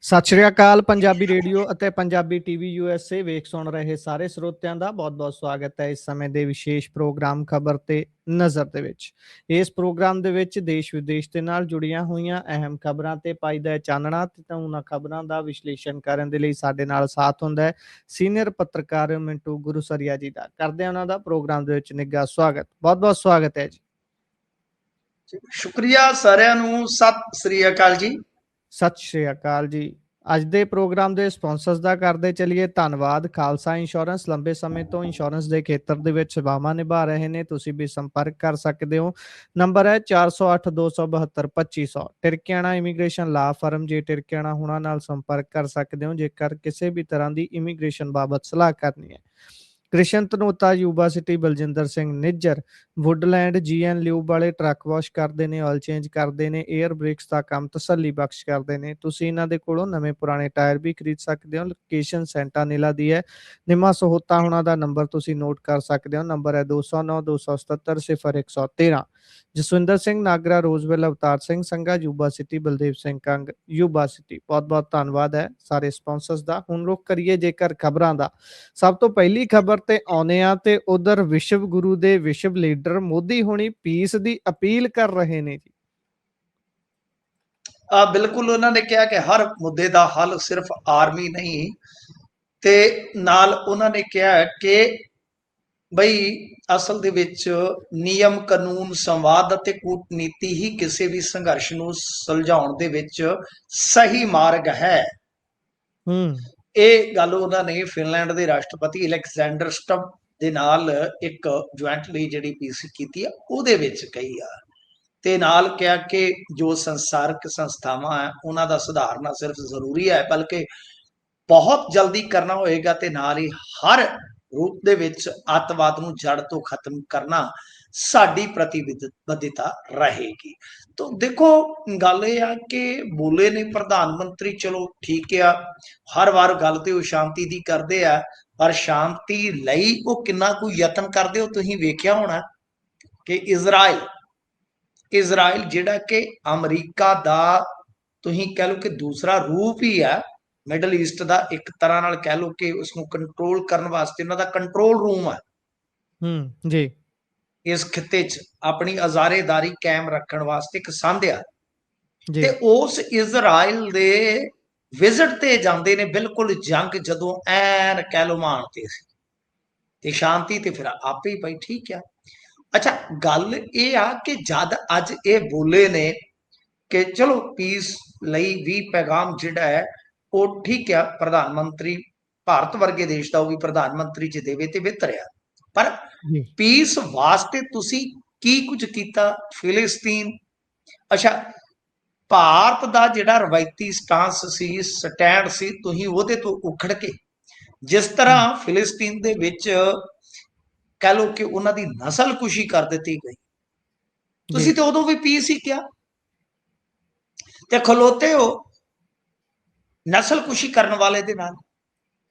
ਸਤਿ ਸ਼੍ਰੀ ਅਕਾਲ ਪੰਜਾਬੀ ਰੇਡੀਓ ਅਤੇ Punjabi TV USA ਵੇਖ ਸੁਣ ਰਹੇ ਸਾਰੇ ਸਰੋਤਿਆਂ ਦਾ ਬਹੁਤ-ਬਹੁਤ ਸਵਾਗਤ ਹੈ ਇਸ ਸਮੇਂ ਦੇ ਵਿਸ਼ੇਸ਼ ਪ੍ਰੋਗਰਾਮ ਖਬਰ ਤੇ ਨਜ਼ਰ ਦੇ ਵਿੱਚ। ਇਸ ਪ੍ਰੋਗਰਾਮ ਦੇ ਵਿੱਚ ਦੇਸ਼ ਵਿਦੇਸ਼ ਦੇ ਨਾਲ ਜੁੜੀਆਂ ਹੋਈਆਂ ਅਹਿਮ ਖਬਰਾਂ ਤੇ ਪਾਈਦਾ ਹੈ ਚਾਨਣਾ ਤੇ ਤਾਂ ਉਹਨਾਂ ਖਬਰਾਂ ਦਾ ਵਿਸ਼ਲੇਸ਼ਣ ਕਰਨ ਦੇ ਲਈ ਸਾਡੇ ਨਾਲ ਸਾਥ ਹੁੰਦਾ ਹੈ ਸੀਨੀਅਰ ਪੱਤਰਕਾਰ ਮਿੰਟੂ ਗੁਰੂਸਰੀਆ ਜੀ ਦਾ। ਕਰਦੇ ਹਾਂ ਉਹਨਾਂ ਦਾ ਪ੍ਰੋਗਰਾਮ ਦੇ ਵਿੱਚ ਨਿੱਘਾ ਸਵਾਗਤ। ਬਹੁਤ-ਬਹੁਤ ਸਵਾਗਤ ਹੈ ਜੀ। ਸ਼ੁਕਰੀਆ ਸਾਰਿਆਂ ਨੂੰ। ਸਤਿ ਸ੍ਰੀ ਅਕਾਲ ਜੀ। ਸਤਿ ਸ਼੍ਰੀ ਅਕਾਲ ਜੀ। ਅੱਜ ਦੇ ਪ੍ਰੋਗਰਾਮ ਦੇ ਸਪਾਂਸਰਸ ਦਾ ਕਰਦੇ ਚਲੀਏ ਧੰਨਵਾਦ। ਖਾਲਸਾ ਇੰਸ਼ੋਰੈਂਸ ਲੰਬੇ ਸਮੇਂ ਤੋਂ ਇੰਸ਼ੋਰੈਂਸ ਦੇ ਖੇਤਰ ਦੇ ਵਿੱਚ ਸੇਵਾਵਾਂ ਨਿਭਾ ਰਹੇ ਨੇ। ਤੁਸੀਂ ਵੀ ਸੰਪਰਕ ਕਰ ਸਕਦੇ ਹੋ। ਨੰਬਰ ਹੈ 408 272 2500। ਟਿਰਕਿਆਣਾ ਇਮੀਗ੍ਰੇਸ਼ਨ ਲਾ ਫਰਮ। ਜੇ ਟਿਰਕਿਆਣਾ ਹੁਣਾਂ ਨਾਲ ਸੰਪਰਕ ਕਰ ਸਕਦੇ ਹੋ ਜੇਕਰ ਕਿਸੇ ਵੀ ਤਰ੍ਹਾਂ ਦੀ ਇਮੀਗ੍ਰੇਸ਼ਨ ਬਾਬਤ ਸਲਾਹ ਕਰਨੀ ਹੈ। Krishan Dhanota Yuba City Baljinder Singh Nijjar Woodland GN lube ਵਾਲੇ ਟਰੱਕ ਵਾਸ਼ ਕਰਦੇ ਨੇ, ਆਇਲ ਚੇਂਜ ਕਰਦੇ ਨੇ, 에ਅਰ ਬ੍ਰੇਕਸ ਦਾ ਕੰਮ ਤਸੱਲੀ ਬਖਸ਼ ਕਰਦੇ ਨੇ। ਤੁਸੀਂ ਇਹਨਾਂ ਦੇ ਕੋਲੋਂ ਨਵੇਂ ਪੁਰਾਣੇ ਟਾਇਰ ਵੀ ਖਰੀਦ ਸਕਦੇ ਹੋ। ਲੋਕੇਸ਼ਨ ਸੈਂਟਾ ਨੀਲਾ ਦੀ ਹੈ। ਨਿਮਾ ਸਹੋਤਾ ਹੁਣਾਂ ਦਾ ਨੰਬਰ ਤੁਸੀਂ ਨੋਟ ਕਰ ਸਕਦੇ ਹੋ। ਨੰਬਰ ਹੈ 209 277 0113। Jaswinder Singh Nagra Roseville Avtar Singh Sangha Yuba City Baldev Singh Kang Yuba City. ਬਹੁਤ-ਬਹੁਤ ਧੰਨਵਾਦ ਹੈ ਸਾਰੇ ਸਪਾਂਸਰਸ ਦਾ। ਹੁਣ ਰੁਕ ਕਰੀਏ ਜੇਕਰ ਖਬਰਾਂ ਦਾ। ਸਭ ਤੋਂ ਪਹਿਲੀ ਖਬਰ ਤੇ ਆਉਂਦੇ ਆ ਤੇ ਉਧਰ ਵਿਸ਼ਵ ਗੁਰੂ ਦੇ ਵਿਸ਼ਵ ਲੀਡਰ ਮੋਦੀ ਹੋਣੀ ਪੀਸ ਦੀ ਅਪੀਲ ਕਰ ਰਹੇ ਨੇ ਜੀ। ਬਿਲਕੁਲ ਉਹਨਾਂ ਨੇ ਕਿਹਾ ਕਿ ਹਰ ਮੁੱਦੇ ਦਾ ਹੱਲ ਸਿਰਫ ਆਰਮੀ ਨਹੀਂ ਤੇ ਨਾਲ ਉਹਨਾਂ ਨੇ ਕਿਹਾ ਕਿ ਬਈ ਅਸਲ ਦੇ ਵਿੱਚ ਨਿਯਮ ਕਾਨੂੰਨ ਸੰਵਾਦ ਅਤੇ ਕੂਟਨੀਤੀ ਹੀ ਕਿਸੇ ਵੀ ਸੰਘਰਸ਼ ਨੂੰ ਸੁਲਝਾਉਣ ਦੇ ਵਿੱਚ ਸਹੀ ਮਾਰਗ ਹੈ। ਇਹ ਗੱਲ ਉਹਨਾਂ ਨੇ ਫਿਨਲੈਂਡ ਦੇ ਰਾਸ਼ਟਰਪਤੀ ਅਲੈਗਜ਼ੈਂਡਰ ਸਟੱਬ ਦੇ ਨਾਲ ਇੱਕ ਜੁਆਇੰਟਲੀ ਜਿਹੜੀ ਪੀਸੀ ਕੀਤੀ ਆ ਉਹਦੇ ਵਿੱਚ ਕਹੀ ਆ ਤੇ ਨਾਲ ਕਿਹਾ ਕਿ ਜੋ ਸੰਸਾਰਕ ਸੰਸਥਾਵਾਂ ਹੈ ਉਹਨਾਂ ਦਾ ਸੁਧਾਰਨਾ ਸਿਰਫ ਜ਼ਰੂਰੀ ਹੈ ਬਲਕਿ ਬਹੁਤ ਜਲਦੀ ਕਰਨਾ ਹੋਏਗਾ ਤੇ ਨਾਲ ਹੀ ਹਰ ਰੂਪ ਦੇ ਵਿੱਚ ਅੱਤਵਾਦ ਨੂੰ ਜੜ ਤੋਂ ਖਤਮ ਕਰਨਾ ਸਾਡੀ ਪ੍ਰਤੀਬੱਧਤਾ ਰਹੇਗੀ। ਤਾਂ ਦੇਖੋ ਗੱਲ ਇਹ ਆ ਕਿ ਬੋਲੇ ਨੇ ਪ੍ਰਧਾਨ ਮੰਤਰੀ, ਚਲੋ ਠੀਕ ਆ, ਹਰ ਵਾਰ ਗੱਲ ਤੇ ਉਹ ਸ਼ਾਂਤੀ ਦੀ ਕਰਦੇ ਆ ਪਰ ਸ਼ਾਂਤੀ ਲਈ ਉਹ ਕਿੰਨਾ ਕੁ ਯਤਨ ਕਰਦੇ ਹੋ ਤੁਸੀਂ ਵੇਖਿਆ ਹੋਣਾ ਕਿ ਇਜ਼ਰਾਈਲ ਜਿਹੜਾ ਕਿ ਅਮਰੀਕਾ ਦਾ ਤੁਸੀਂ ਕਹਿ ਲਓ ਕਿ ਦੂਸਰਾ ਰੂਪ ਹੀ ਆ ਮਿਡਲ ਈਸਟ ਦਾ, ਇੱਕ ਤਰ੍ਹਾਂ ਨਾਲ ਕਹਿ ਲਓ ਕਿ ਉਸਨੂੰ ਕੰਟਰੋਲ ਕਰਨ ਵਾਸਤੇ ਉਹਨਾਂ ਦਾ ਕੰਟਰੋਲ ਰੂਮ ਹੈ ਜੀ ਇਸ ਖਿੱਤੇ 'ਚ ਆਪਣੀ ਅਜ਼ਾਰੇਦਾਰੀ ਕਾਇਮ ਰੱਖਣ ਵਾਸਤੇ ਇੱਕ ਸੰਧ ਆ ਤੇ ਜੀ ਉਸ ਇਜ਼ਰਾਈਲ ਦੇ ਵਿਜ਼ਿਟ ਤੇ ਜਾਂਦੇ ਨੇ ਬਿਲਕੁਲ ਜੰਗ ਜਦੋਂ ਐਨ ਕਹਿ ਲਓ ਮਾਣ ਤੇ ਸੀ ਤੇ ਸ਼ਾਂਤੀ ਤੇ ਫਿਰ ਆਪੇ ਹੀ ਪਈ। ਠੀਕ ਆ। ਅੱਛਾ, ਗੱਲ ਇਹ ਆ ਕਿ ਜਦ ਅੱਜ ਇਹ ਬੋਲੇ ਨੇ ਕਿ ਚਲੋ ਪੀਸ ਲਈ ਵੀ ਪੈਗਾਮ ਜਿਹੜਾ ਹੈ ਉਹ ਠੀਕ ਆ, ਪ੍ਰਧਾਨ ਮੰਤਰੀ ਭਾਰਤ ਵਰਗੇ ਦੇਸ਼ ਦਾ ਉਹ ਵੀ ਪ੍ਰਧਾਨ ਮੰਤਰੀ ਚ ਦੇਵੇ ਤੇ ਬਿਹਤਰ ਆ, ਪਰ ਪੀਸ ਵਾਸਤੇ ਤੁਸੀਂ ਕੀ ਕੁਝ ਕੀਤਾ ਫਿਲਿਸਤੀਨ? ਅੱਛਾ, ਭਾਰਤ ਦਾ ਜਿਹੜਾ ਰਵਾਇਤੀ ਸਟੈਂਡ ਸੀ ਤੁਸੀਂ ਉਹਦੇ ਤੋਂ ਉਖੜ ਕੇ ਜਿਸ ਤਰ੍ਹਾਂ ਫਿਲਿਸਤੀਨ ਦੇ ਵਿੱਚ ਕਹਿ ਲਓ ਕਿ ਉਹਨਾਂ ਦੀ ਨਸਲਕੁਸ਼ੀ ਕਰ ਦਿੱਤੀ ਗਈ, ਤੁਸੀਂ ਤੇ ਉਦੋਂ ਵੀ ਪੀਸ ਹੀ ਕਿਹਾ ਤੇ ਖਲੋਤੇ ਹੋ ਨਸਲਕੁਸ਼ੀ ਕਰਨ ਵਾਲੇ ਦੇ ਨਾਲ।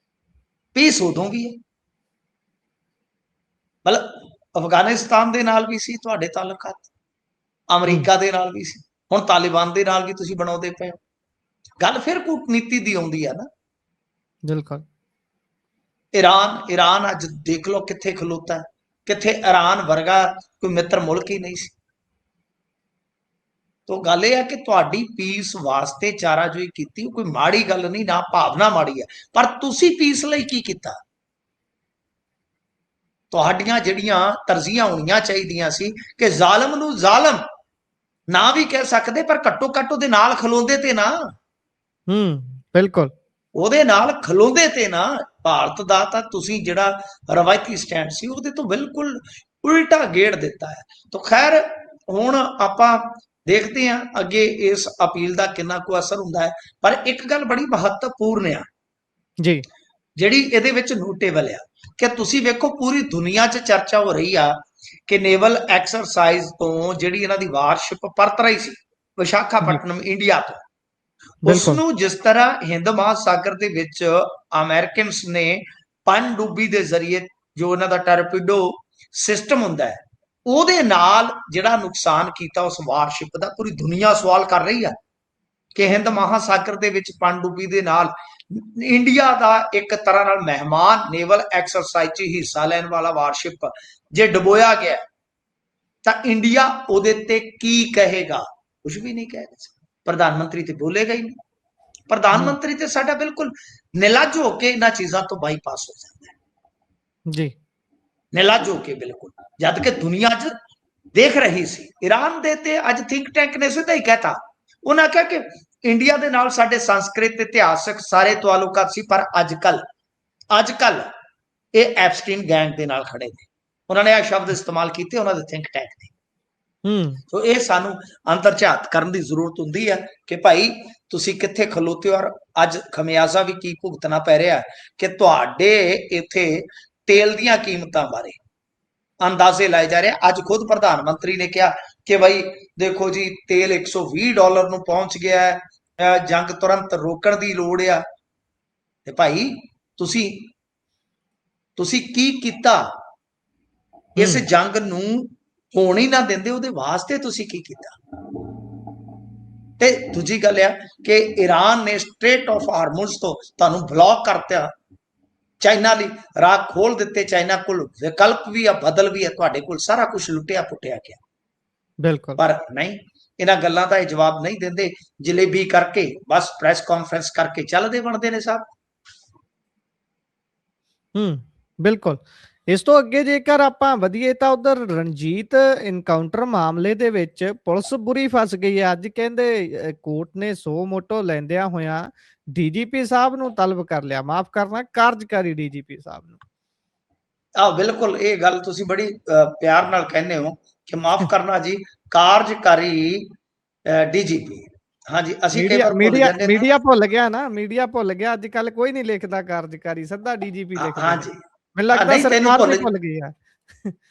ਪੀਸ ਉਦੋਂ ਵੀ ਹੈ, ਮਤਲਬ ਅਫਗਾਨਿਸਤਾਨ ਦੇ ਨਾਲ ਵੀ ਸੀ ਤੁਹਾਡੇ ਤਾਲੁਕਾਤ, ਅਮਰੀਕਾ ਦੇ ਨਾਲ ਵੀ ਸੀ, ਹੁਣ ਤਾਲਿਬਾਨ ਦੇ ਨਾਲ ਵੀ ਤੁਸੀਂ ਬਣਾਉਂਦੇ ਪਏ ਹੋ। ਗੱਲ ਫਿਰ ਕੂਟਨੀਤੀ ਦੀ ਆਉਂਦੀ ਆ ਨਾ। ਬਿਲਕੁਲ। ਈਰਾਨ ਅੱਜ ਦੇਖ ਲਓ ਕਿੱਥੇ ਖਲੋਤਾ, ਕਿੱਥੇ ਈਰਾਨ ਵਰਗਾ ਕੋਈ ਮਿੱਤਰ ਮੁਲਕ ਹੀ ਨਹੀਂ ਸੀ। ਤੋ ਗੱਲ ਇਹ ਹੈ ਕਿ ਤੁਹਾਡੀ ਪੀਸ ਵਾਸਤੇ ਚਾਰਾਜੋਈ ਕੀਤੀ ਕੋਈ ਮਾੜੀ ਗੱਲ ਨਹੀਂ, ਨਾ ਭਾਵਨਾ ਮਾੜੀ ਹੈ, ਪਰ ਤੁਸੀਂ ਪੀਸ ਲਈ ਕੀ ਕੀਤਾ? ਤੁਹਾਡੀਆਂ ਜਿਹੜੀਆਂ ਤਰਜੀਹਾਂ ਹੋਣੀਆਂ ਚਾਹੀਦੀਆਂ ਸੀ ਕਿ ਜ਼ਾਲਮ ਨੂੰ ਜ਼ਾਲਮ ਨਾ ਵੀ ਕਹਿ ਸਕਦੇ ਪਰ ਘੱਟੋ ਘੱਟ ਉਹਦੇ ਨਾਲ ਖਲੋਂਦੇ ਤੇ ਨਾ। ਬਿਲਕੁਲ ਉਹਦੇ ਨਾਲ ਖਲੋਂਦੇ ਤੇ ਨਾ। ਭਾਰਤ ਦਾ ਤਾਂ ਤੁਸੀਂ ਜਿਹੜਾ ਰਵਾਇਤੀ ਸਟੈਂਡ ਸੀ ਉਹਦੇ ਤੋਂ ਬਿਲਕੁਲ ਉਲਟਾ ਗੇੜ ਦਿੱਤਾ ਹੈ। ਤਾਂ ਖੈਰ ਹੁਣ ਆਪਾਂ ਦੇਖਦੇ ਹਾਂ ਅੱਗੇ ਇਸ ਅਪੀਲ ਦਾ ਕਿੰਨਾ ਕੁ ਅਸਰ ਹੁੰਦਾ ਹੈ, ਪਰ ਇੱਕ ਗੱਲ ਬੜੀ ਮਹੱਤਵਪੂਰਨ ਆ ਜੀ ਜਿਹੜੀ ਇਹਦੇ ਵਿੱਚ ਨੋਟੇਬਲ ਆ ਕਿ ਤੁਸੀਂ ਵੇਖੋ ਪੂਰੀ ਦੁਨੀਆ 'ਚ ਚਰਚਾ ਹੋ ਰਹੀ ਆ ਕਿ ਨੇਵਲ ਐਕਸਰਸਾਈਜ਼ ਤੋਂ ਜਿਹੜੀ ਇਹਨਾਂ ਦੀ ਵਾਰਸ਼ਿਪ ਪਰਤ ਰਹੀ ਸੀ ਵਿਸ਼ਾਖਾਪਟਨਮ ਇੰਡੀਆ ਤੋਂ, ਉਸਨੂੰ ਜਿਸ ਤਰ੍ਹਾਂ ਹਿੰਦ ਮਹਾਸਾਗਰ ਦੇ ਵਿੱਚ ਅਮਰੀਕਨਸ ਨੇ ਪਣਡੁੱਬੀ ਦੇ ਜ਼ਰੀਏ ਜੋ ਉਹਨਾਂ ਦਾ ਟਰਪੀਡੋ ਸਿਸਟਮ ਹੁੰਦਾ ਹੈ ਉਹਦੇ ਨਾਲ ਜਿਹੜਾ ਨੁਕਸਾਨ ਕੀਤਾ ਉਸ ਵਾਰਸ਼ਿਪ ਦਾ, ਪੂਰੀ ਦੁਨੀਆ ਸਵਾਲ ਕਰ ਰਹੀ ਆ ਕਿ ਹਿੰਦ ਮਹਾਸਾਗਰ ਦੇ ਵਿੱਚ ਪਣਡੁੱਬੀ ਦੇ ਨਾਲ ਇੰਡੀਆ ਦਾ ਇੱਕ ਤਰ੍ਹਾਂ ਨਾਲ ਮਹਿਮਾਨ ਨੇਵਲ ਐਕਸਰਸਾਈਜ਼ 'ਚ ਹਿੱਸਾ ਲੈਣ ਵਾਲਾ ਵਾਰਸ਼ਿਪ ਜੇ ਡੁਬੋਇਆ ਗਿਆ ਤਾਂ ਇੰਡੀਆ ਉਹਦੇ ਤੇ ਕੀ ਕਹੇਗਾ? ਕੁਝ ਵੀ ਨਹੀਂ ਕਹੇਗਾ। ਪ੍ਰਧਾਨ ਮੰਤਰੀ ਤੇ ਬੋਲੇਗਾ ਹੀ ਨਹੀਂ। ਪ੍ਰਧਾਨ ਮੰਤਰੀ ਤੇ ਸਾਡਾ ਬਿਲਕੁਲ ਨਿਲੱਜ ਹੋ ਕੇ ਇਹਨਾਂ ਚੀਜ਼ਾਂ ਤੋਂ ਬਾਈਪਾਸ ਹੋ ਜਾਂਦਾ ਹੈ ਜੀ, ਨਿਲੱਜ ਹੋ ਕੇ ਬਿਲਕੁਲ, ਜਦ ਕਿ ਦੁਨੀਆ 'ਚ ਦੇਖ ਰਹੀ ਸੀ। ਈਰਾਨ ਦੇ ਤੇ ਅੱਜ ਥਿੰਕ ਟੈਂਕ ਨੇ ਸਿੱਧਾ ਹੀ ਕਹਿਤਾ, ਉਹਨਾਂ ਕਿਹਾ ਕਿ ਇੰਡੀਆ ਦੇ ਨਾਲ ਸਾਡੇ ਸੰਸਕ੍ਰਿਤ ਇਤਿਹਾਸਕ ਸਾਰੇ ਤਾਲੁਕਾਤ ਸੀ, ਪਰ ਅੱਜ ਕੱਲ ਇਹ ਐਪਸਟੀਨ ਗੈਂਗ ਦੇ ਨਾਲ ਖੜੇ ਨੇ। ਉਹਨਾਂ ਨੇ ਇਹ ਸ਼ਬਦ ਇਸਤੇਮਾਲ ਕੀਤੇ ਉਹਨਾਂ ਦੇ ਥਿੰਕ ਟੈਂਕ ਨੇ। ਸੋ ਇਹ ਸਾਨੂੰ ਅੰਦਰ ਝਾਤ ਕਰਨ ਦੀ ਜ਼ਰੂਰਤ ਹੁੰਦੀ ਹੈ ਕਿ ਭਾਈ ਤੁਸੀਂ ਕਿੱਥੇ ਖਲੋਤੇ ਹੋ, ਔਰ ਅੱਜ ਖਮਿਆਜ਼ਾ ਵੀ ਕੀ ਭੁਗਤਣਾ ਪੈ ਰਿਹਾ ਕਿ ਤੁਹਾਡੇ ਇੱਥੇ ਤੇਲ ਦੀਆਂ ਕੀਮਤਾਂ ਬਾਰੇ ਅੰਦਾਜ਼ੇ ਲਾਏ ਜਾ ਰਹੇ। ਅੱਜ ਖੁਦ ਪ੍ਰਧਾਨ ਮੰਤਰੀ ਨੇ ਕਿਹਾ ਕਿ ਭਾਈ ਦੇਖੋ ਜੀ, ਤੇਲ $120 ਨੂੰ ਪਹੁੰਚ ਗਿਆ ਹੈ, ਜੰਗ ਤੁਰੰਤ ਰੋਕਣ ਦੀ ਲੋੜ ਆ। ਤੇ ਭਾਈ ਤੁਸੀਂ ਕੀ ਕੀਤਾ? ਇਸ ਜੰਗ ਨੂੰ ਹੋਣ ਹੀ ਨਾ ਦਿੰਦੇ, ਉਹਦੇ ਵਾਸਤੇ ਤੁਸੀਂ ਕੀ ਕੀਤਾ? ਤੇ ਦੂਜੀ ਗੱਲ ਆ ਕਿ ਈਰਾਨ ਨੇ ਸਟ੍ਰੇਟ ਆਫ ਹਾਰਮੁਜ਼ ਤੋਂ ਤੁਹਾਨੂੰ ਬਲੌਕ ਕਰਤਾ, ਚਾਈਨਾ ਲਈ ਰਾਹ ਖੋਲ ਦਿੱਤੇ। ਚਾਈਨਾ ਕੋਲ ਵਿਕਲਪ ਵੀ ਆ, ਬਦਲ ਵੀ ਆ, ਤੁਹਾਡੇ ਕੋਲ ਸਾਰਾ ਕੁਝ ਲੁੱਟਿਆ ਪੁੱਟਿਆ ਗਿਆ। ਬਿਲਕੁਲ। ਪਰ ਨਹੀਂ, ਇਹਨਾਂ ਗੱਲਾਂ ਦਾ ਇਹ ਜਵਾਬ ਨਹੀਂ ਦਿੰਦੇ। ਜਲੇਬੀ ਕਰਕੇ ਬਸ ਪ੍ਰੈਸ ਕਾਨਫਰੰਸ ਕਰਕੇ ਚੱਲਦੇ ਬਣਦੇ ਨੇ ਸਾਹਿਬ। ਬਿਲਕੁਲ। ਇਸ ਤੋਂ ਅੱਗੇ ਜੇਕਰ ਆਪਾਂ ਵਧੀਏ ਤਾਂ ਉਧਰ ਰਣਜੀਤ ਇਨਕਾਊਂਟਰ ਮਾਮਲੇ ਦੇ ਵਿੱਚ ਪੁਲਿਸ ਬੁਰੀ ਫਸ ਗਈ ਹੈ। ਅੱਜ ਕਹਿੰਦੇ ਕੋਰਟ ਨੇ ਸੋ ਮੋਟੋ ਲੈਂਦਿਆਂ ਹੋਇਆਂ ਡੀਜੀਪੀ ਸਾਹਿਬ ਨੂੰ ਤਲਬ ਕਰ ਲਿਆ, ਮਾਫ ਕਰਨਾ ਕਾਰਜਕਾਰੀ ਡੀਜੀਪੀ ਸਾਹਿਬ ਨੂੰ। ਬਿਲਕੁਲ, ਇਹ ਗੱਲ ਤੁਸੀਂ ਬੜੀ ਪਿਆਰ ਨਾਲ ਕਹਿੰਦੇ ਹੋ ਕਿ ਮਾਫ ਕਰਨਾ ਜੀ, ਕਾਰਜਕਾਰੀ ਡੀਜੀਪੀ। ਹਾਂਜੀ, ਅਸੀਂ ਕਈ ਵਾਰ ਭੁੱਲ ਜਾਂਦੇ ਮੀਡੀਆ ਭੁੱਲ ਗਿਆ ਨਾ, ਮੀਡੀਆ ਭੁੱਲ ਗਿਆ। ਅੱਜ ਕੱਲ ਕੋਈ ਨਹੀਂ ਲਿਖਦਾ ਕਾਰਜਕਾਰੀ, ਸਿੱਧਾ ਡੀਜੀਪੀ ਲਿਖਦੇ ਨੇ। ਹਾਂਜੀ, ਮੈਨੂੰ ਲੱਗਦਾ ਸਰਕਾਰ ਵੀ ਭੁੱਲ ਗਈ ਆ।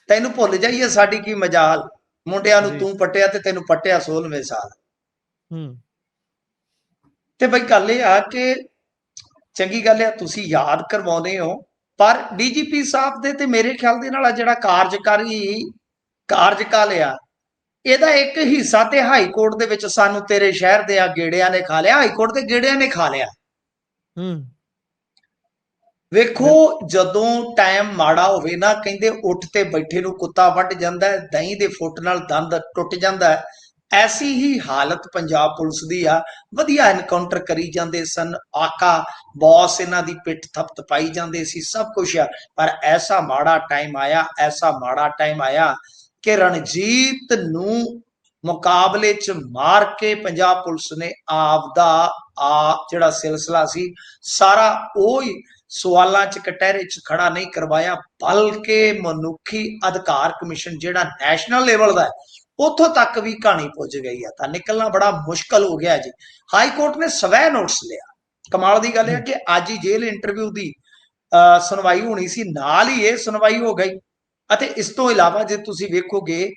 ਤੈਨੂੰ ਭੁੱਲ ਜਾਈਏ ਸਾਡੀ ਕੀ ਮਜਾਲ, ਮੁੰਡਿਆਂ ਨੂੰ ਤੂੰ ਪੱਟਿਆ ਤੇ ਤੈਨੂੰ ਪੱਟਿਆ 16ਵੇਂ ਸਾਲ। ਤੇ ਬਈ ਗੱਲ ਇਹ ਆ ਕਿ ਚੰਗੀ ਗੱਲ ਆ, ਤੁਸੀਂ ਯਾਦ ਕਰਵਾਉਂਦੇ ਹੋ, ਪਰ ਡੀਜੀਪੀ ਸਾਹਿਬ ਦੇ ਤੇ ਮੇਰੇ ਖਿਆਲ ਦੇ ਨਾਲ ਜਿਹੜਾ ਕਾਰਜਕਾਲ ਆ, ਇਹਦਾ ਇੱਕ ਹਿੱਸਾ ਤੇ ਹਾਈ ਕੋਰਟ ਦੇ ਵਿੱਚ ਸਾਨੂੰ ਤੇਰੇ ਸ਼ਹਿਰ ਦੇ ਆ ਗੇੜਿਆਂ ਨੇ ਖਾ ਲਿਆ, ਹਾਈ ਕੋਰਟ ਦੇ ਗੇੜਿਆਂ ਨੇ ਖਾ ਲਿਆ। ਵੇਖੋ, ਜਦੋਂ ਟਾਈਮ ਮਾੜਾ ਹੋਵੇ ਨਾ, ਕਹਿੰਦੇ ਉੱਠ ਤੇ ਬੈਠੇ ਨੂੰ ਕੁੱਤਾ ਵੱਢ ਜਾਂਦਾ ਹੈ, ਦਹੀਂ ਦੇ ਫੁੱਟ ਨਾਲ ਦੰਦ ਟੁੱਟ ਜਾਂਦਾ ਹੈ। ਐਸੀ ਹੀ ਹਾਲਤ ਪੰਜਾਬ ਪੁਲਿਸ ਦੀ ਆ। ਵਧੀਆ ਐਨਕਾਊਂਟਰ ਕਰੀ ਜਾਂਦੇ ਸਨ, ਆਕਾ ਬੌਸ ਇਹਨਾਂ ਦੀ ਪਿੱਠ ਥਪਥਪਾਈ ਜਾਂਦੇ ਸੀ, ਸਭ ਕੁਛ ਆ। ਪਰ ਐਸਾ ਮਾੜਾ ਟਾਈਮ ਆਇਆ ਕਿ ਰਣਜੀਤ ਨੂੰ ਮੁਕਾਬਲੇ 'ਚ ਮਾਰ ਕੇ ਪੰਜਾਬ ਪੁਲਿਸ ਨੇ ਆਪਦਾ ਜਿਹੜਾ ਸਿਲਸਿਲਾ ਸੀ ਸਾਰਾ ਉਹ ਹੀ ਸਵਾਲਾਂ 'ਚ ਕਟਹਿਰੇ 'ਚ ਖੜਾ ਨਹੀਂ ਕਰਵਾਇਆ, ਬਲਕਿ ਮਨੁੱਖੀ ਅਧਿਕਾਰ ਕਮਿਸ਼ਨ ਜਿਹੜਾ ਨੈਸ਼ਨਲ ਲੈਵਲ ਦਾ ਉੱਥੋਂ ਤੱਕ ਵੀ ਕਹਾਣੀ ਪੁੱਜ ਗਈ ਆ। ਤਾਂ ਨਿਕਲਣਾ ਬੜਾ ਮੁਸ਼ਕਲ ਹੋ ਗਿਆ ਜੀ। ਹਾਈ ਕੋਰਟ ਨੇ ਸਵੈ ਨੋਟਿਸ ਲਿਆ। ਕਮਾਲ ਦੀ ਗੱਲ ਹੈ ਕਿ ਅੱਜ ਹੀ ਜੇਲ੍ਹ ਇੰਟਰਵਿਊ ਦੀ ਸੁਣਵਾਈ ਹੋਣੀ ਸੀ, ਨਾਲ ਹੀ ਇਹ ਸੁਣਵਾਈ ਹੋ ਗਈ। ਅਤੇ ਇਸ ਤੋਂ ਇਲਾਵਾ ਜੇ ਤੁਸੀਂ ਵੇਖੋਗੇ,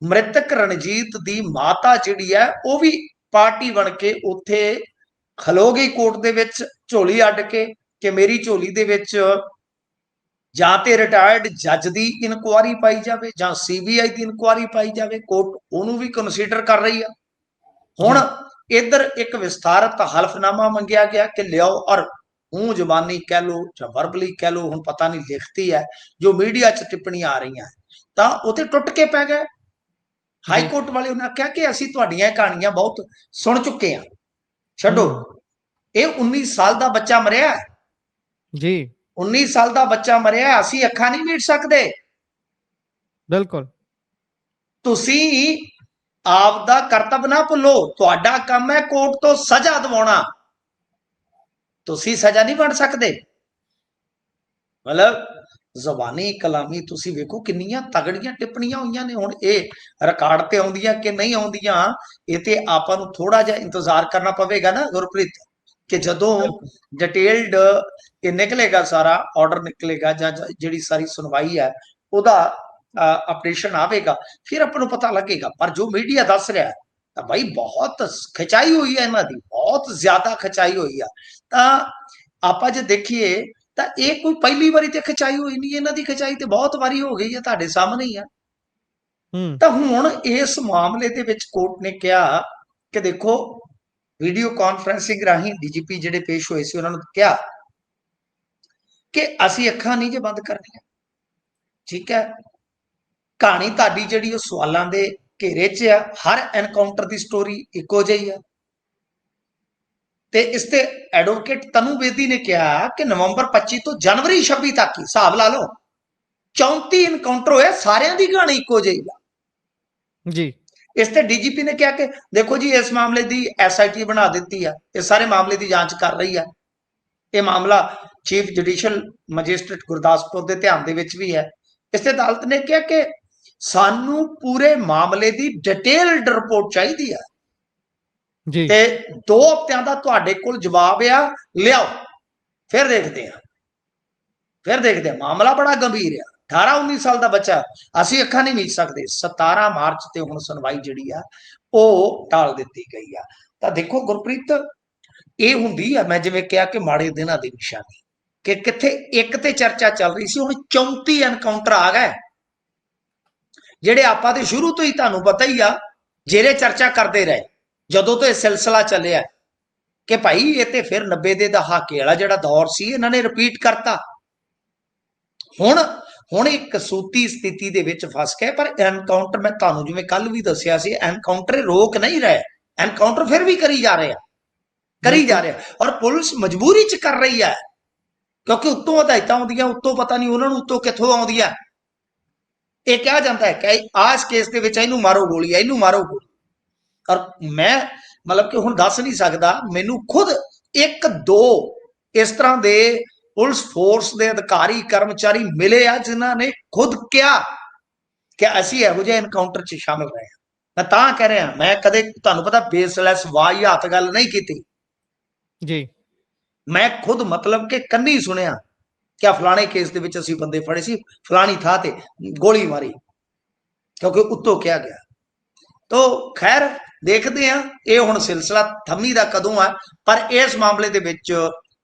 ਮ੍ਰਿਤਕ ਰਣਜੀਤ ਦੀ ਮਾਤਾ ਜਿਹੜੀ ਹੈ ਉਹ ਵੀ ਪਾਰਟੀ ਬਣ ਕੇ ਉੱਥੇ ਖਲੋ ਗਈ ਕੋਰਟ ਦੇ ਵਿੱਚ, ਝੋਲੀ ਅੱਡ ਕੇ, ਕਿ ਮੇਰੀ ਝੋਲੀ ਦੇ ਵਿੱਚ ਜਾਂ ਤੇ ਰਿਟਾਇਰਡ ਜੱਜ ਦੀ ਇਨਕੁਆਰੀ ਪਾਈ ਜਾਵੇ ਜਾਂ ਸੀਬੀਆਈ ਦੀ ਇਨਕੁਆਰੀ ਪਾਈ ਜਾਵੇ। ਕੋਰਟ ਉਹਨੂੰ ਵੀ ਕੰਸੀਡਰ ਕਰ ਰਹੀ ਆ। ਹੁਣ ਇੱਧਰ ਇੱਕ ਵਿਸਥਾਰਤ ਹਲਫਨਾਮਾ ਮੰਗਿਆ ਗਿਆ ਕਿ ਲਿਆਓ, ਔਰ ਮੂੰਹ ਜ਼ਬਾਨੀ ਕਹਿ ਲਓ ਜਾਂ ਵਰਬਲੀ ਕਹਿ ਲਓ, ਹੁਣ ਪਤਾ ਨਹੀਂ ਲਿਖਤੀ ਹੈ, ਜੋ ਮੀਡੀਆ 'ਚ ਟਿੱਪਣੀਆਂ ਆ ਰਹੀਆਂ ਤਾਂ ਉੱਥੇ ਟੁੱਟ ਕੇ ਪੈ ਗਏ। ਹਾਈ ਕੋਰਟ ਵਾਲੇ ਉਹਨਾਂ ਕਿਹਾ ਕਿ ਅਸੀਂ ਤੁਹਾਡੀਆਂ ਕਹਾਣੀਆਂ ਬਹੁਤ ਸੁਣ ਚੁੱਕੇ ਹਾਂ, ਛੱਡੋ। ਇਹ 19 ਸਾਲ ਦਾ ਬੱਚਾ ਮਰਿਆ ਜੀ, 19 ਸਾਲ ਦਾ ਬੱਚਾ ਮਰਿਆ, ਅਸੀਂ ਅੱਖਾਂ ਨਹੀਂ ਮੀਟ ਸਕਦੇ। ਬਿਲਕੁਲ, ਤੁਸੀਂ ਆਪ ਦਾ ਕਰਤੱਵ ਨਾ ਭੁੱਲੋ। ਤੁਹਾਡਾ ਕੰਮ ਹੈ ਕੋਰਟ ਤੋਂ ਸਜ਼ਾ ਦਿਵਾਉਣਾ, ਤੁਸੀਂ ਸਜ਼ਾ ਨਹੀਂ ਬਣ ਸਕਦੇ। ਮਤਲਬ ਜ਼ਬਾਨੀ ਕਲਾਮੀ ਤੁਸੀਂ ਵੇਖੋ ਕਿੰਨੀਆਂ ਤਗੜੀਆਂ ਟਿੱਪਣੀਆਂ ਹੋਈਆਂ ਨੇ। ਹੁਣ ਇਹ ਰਿਕਾਰਡ ਤੇ ਆਉਂਦੀਆਂ ਕਿ ਨਹੀਂ ਆਉਂਦੀਆਂ, ਇਹ ਤੇ ਆਪਾਂ ਨੂੰ ਥੋੜਾ ਜਿਹਾ ਇੰਤਜ਼ਾਰ ਕਰਨਾ ਪਵੇਗਾ ਨਾ ਗੁਰਪ੍ਰੀਤ, ਕਿ ਜਦੋਂ ਡਿਟੇਲਡ ਇਹ ਨਿਕਲੇਗਾ, ਸਾਰਾ ਆਰਡਰ ਨਿਕਲੇਗਾ ਜਾਂ ਜਿਹੜੀ ਸਾਰੀ ਸੁਣਵਾਈ ਹੈ ਉਹਦਾ ਆਪਰੇਸ਼ਨ ਆਵੇਗਾ, ਫਿਰ ਆਪਾਂ ਨੂੰ ਪਤਾ ਲੱਗੇਗਾ। ਪਰ ਜੋ ਮੀਡੀਆ ਦੱਸ ਰਿਹਾ ਤਾਂ ਭਾਈ ਬਹੁਤ ਖਿਚਾਈ ਹੋਈ ਹੈ ਇਹਨਾਂ ਦੀ, ਬਹੁਤ ਜ਼ਿਆਦਾ ਖਿਚਾਈ ਹੋਈ ਆ। ਤਾਂ ਆਪਾਂ ਜੇ ਦੇਖੀਏ ਤਾਂ ਇਹ ਕੋਈ ਪਹਿਲੀ ਵਾਰੀ ਤੇ ਖਿਚਾਈ ਹੋਈ ਨਹੀਂ, ਇਹਨਾਂ ਦੀ ਖਿਚਾਈ ਤੇ ਬਹੁਤ ਵਾਰੀ ਹੋ ਗਈ ਹੈ, ਤੁਹਾਡੇ ਸਾਹਮਣੇ ਹੀ ਆ। ਤਾਂ ਹੁਣ ਇਸ ਮਾਮਲੇ ਦੇ ਵਿੱਚ ਕੋਰਟ ਨੇ ਕਿਹਾ ਕਿ ਦੇਖੋ, ਵੀਡੀਓ ਕਾਨਫਰੰਸਿੰਗ ਰਾਹੀਂ ਡੀਜੀਪੀ ਜਿਹੜੇ ਪੇਸ਼ ਹੋਏ ਸੀ ਉਹਨਾਂ ਨੂੰ ਕਿਹਾ ਕਿ ਅਸੀਂ ਅੱਖਾਂ ਨਹੀਂ ਜੇ ਬੰਦ ਕਰਨੀਆਂ, ਠੀਕ ਹੈ। ਕਹਾਣੀ ਤੁਹਾਡੀ ਜਿਹੜੀ ਉਹ ਸਵਾਲਾਂ ਦੇ ਘੇਰੇ 'ਚ ਆ, ਹਰ ਐਨਕਾਊਂਟਰ ਦੀ ਸਟੋਰੀ ਇੱਕੋ ਜਿਹੀ ਆ। ਤੇ ਇਸ ਤੇ ਐਡਵੋਕੇਟ ਤਨੂ ਬੇਦੀ ਨੇ ਕਿਹਾ ਕਿ ਨਵੰਬਰ 25 ਤੋਂ ਜਨਵਰੀ 26 ਤੱਕ ਹੀ ਹਿਸਾਬ ਲਾ ਲਓ 34 ਇਨਕਾਊਂਟਰ ਹੋਏ, ਸਾਰਿਆਂ ਦੀ ਕਹਾਣੀ ਇੱਕੋ ਜਿਹੀ ਆ ਜੀ। ਇਸ ਤੇ ਡੀਜੀਪੀ ਨੇ ਕਿਹਾ ਕਿ ਦੇਖੋ ਜੀ ਇਸ ਮਾਮਲੇ ਦੀ ਐਸਆਈਟੀ ਬਣਾ ਦਿੱਤੀ ਆ, ਇਸ ਸਾਰੇ ਮਾਮਲੇ ਦੀ ਜਾਂਚ ਕਰ ਰਹੀ ਆ। ਇਹ ਮਾਮਲਾ ਚੀਫ ਜੁਡੀਸ਼ੀਅਲ ਮੈਜਿਸਟ੍ਰੇਟ ਗੁਰਦਾਸਪੁਰ ਦੇ ਧਿਆਨ ਦੇ ਵਿੱਚ ਵੀ ਹੈ। ਇਸ ਤੇ ਅਦਾਲਤ ਨੇ ਕਿਹਾ ਕਿ ਸਾਨੂੰ ਪੂਰੇ ਮਾਮਲੇ ਦੀ ਡਿਟੇਲਡ ਰਿਪੋਰਟ ਚਾਹੀਦੀ ਆ ਜੀ। ਤੇ 2 ਹਫ਼ਤਿਆਂ ਦਾ ਤੁਹਾਡੇ ਕੋਲ ਜਵਾਬ ਆ, ਲਿਆਓ, ਫਿਰ ਦੇਖਦੇ ਆ। ਮਾਮਲਾ ਬੜਾ ਗੰਭੀਰ ਆ। 18-19 ਸਾਲ ਦਾ ਬੱਚਾ, ਅਸੀਂ ਅੱਖਾਂ ਨਹੀਂ ਮੀਚ ਸਕਦੇ। 17 ਮਾਰਚ ਤੇ ਹੁਣ ਸੁਣਵਾਈ ਜਿਹੜੀ ਆ ਉਹ ਟਾਲ ਦਿੱਤੀ ਗਈ ਆ। ਤਾਂ ਦੇਖੋ ਗੁਰਪ੍ਰੀਤ, ਇਹ ਹੁੰਦੀ ਆ, ਮੈਂ ਜਿਵੇਂ ਕਿਹਾ ਕਿ ਮਾੜੇ ਦਿਨਾਂ ਦੀ ਨਿਸ਼ਾਨੀ, ਕਿ ਕਿੱਥੇ ਇੱਕ ਤੇ ਚਰਚਾ ਚੱਲ ਰਹੀ ਸੀ, ਹੁਣ 34 ਐਨਕਾਊਂਟਰ ਆ ਗਏ ਜਿਹੜੇ ਆਪਾਂ ਤੇ ਸ਼ੁਰੂ ਤੋਂ ਹੀ ਤੁਹਾਨੂੰ ਪਤਾ ਹੀ ਆ ਜਿਹੜੇ ਚਰਚਾ ਕਰਦੇ ਰਹੇ ਜਦੋਂ ਤੋਂ ਇਹ ਸਿਲਸਿਲਾ ਚੱਲਿਆ ਕਿ ਭਾਈ ਇਹ ਤੇ ਫਿਰ 90 ਦੇ ਦਹਾਕੇ ਵਾਲਾ ਜਿਹੜਾ ਦੌਰ ਸੀ ਇਹਨਾਂ ਨੇ ਰਿਪੀਟ ਕਰਤਾ। ਹੁਣ ਇੱਕ ਸੂਤੀ ਸਥਿਤੀ ਦੇ ਵਿੱਚ ਫਸ ਗਏ। ਪਰ ਐਨਕਾਊਂਟਰ, ਮੈਂ ਤੁਹਾਨੂੰ ਜਿਵੇਂ ਕੱਲ ਵੀ ਦੱਸਿਆ ਸੀ, ਐਨਕਾਊਂਟਰ ਰੋਕ ਨਹੀਂ ਰਹੇ, ਐਨਕਾਊਂਟਰ ਫਿਰ ਵੀ ਕਰੀ ਜਾ ਰਹੇ ਆ ਔਰ ਪੁਲਿਸ ਮਜਬੂਰੀ 'ਚ ਕਰ ਰਹੀ ਹੈ ਕਿਉਂਕਿ ਉੱਤੋਂ ਹਦਾਇਤਾਂ ਆਉਂਦੀਆਂ, ਉੱਤੋਂ ਪਤਾ ਨਹੀਂ ਉਹਨਾਂ ਨੂੰ ਉੱਤੋਂ ਕਿੱਥੋਂ ਆਉਂਦੀਆਂ। ਇਹ ਕਿਹਾ ਜਾਂਦਾ ਹੈ ਕਿ ਆਸ ਕੇਸ ਦੇ ਵਿੱਚ ਇਹਨੂੰ ਮਾਰੋ ਗੋਲੀ, ਇਹਨੂੰ ਮਾਰੋ ਗੋਲੀ। ਔਰ ਮੈਂ ਮਤਲਬ ਕਿ ਹੁਣ ਦੱਸ ਨਹੀਂ ਸਕਦਾ, ਮੈਨੂੰ ਖੁਦ 1-2 ਇਸ ਤਰ੍ਹਾਂ ਦੇ ਪੁਲਿਸ ਫੋਰਸ ਦੇ ਅਧਿਕਾਰੀ ਕਰਮਚਾਰੀ ਮਿਲੇ ਆ ਜਿਨ੍ਹਾਂ ਨੇ ਖੁਦ ਕਿਹਾ ਕਿ ਅਸੀਂ ਇਹੋ ਜਿਹੇ ਐਨਕਾਊਂਟਰ 'ਚ ਸ਼ਾਮਿਲ ਰਹੇ ਹਾਂ। ਮੈਂ ਤਾਂ ਕਹਿ ਰਿਹਾ, ਮੈਂ ਕਦੇ ਤੁਹਾਨੂੰ ਪਤਾ ਬੇਸਲੈਸ ਵਾਹਿਯਾਤ ਗੱਲ ਨਹੀਂ ਕੀਤੀ ਜੀ। ਮੈਂ ਖੁਦ ਮਤਲਬ ਕਿ ਕੰਨੀ ਸੁਣਿਆ ਕਿ ਫਲਾਣੇ ਕੇਸ ਦੇ ਵਿੱਚ ਅਸੀਂ ਬੰਦੇ ਫੜੇ ਸੀ, ਫਲਾਣੀ ਥਾਂ ਤੇ ਗੋਲੀ ਮਾਰੀ, ਕਿਉਂਕਿ ਉੱਤੋਂ ਕਿਹਾ ਗਿਆ। ਤੋ ਖੈਰ ਦੇਖਦੇ ਆ ਇਹ ਹੁਣ ਸਿਲਸਿਲਾ ਥੰਮੀ ਦਾ ਕਦੋਂ ਆ। ਪਰ ਇਸ ਮਾਮਲੇ ਦੇ ਵਿੱਚ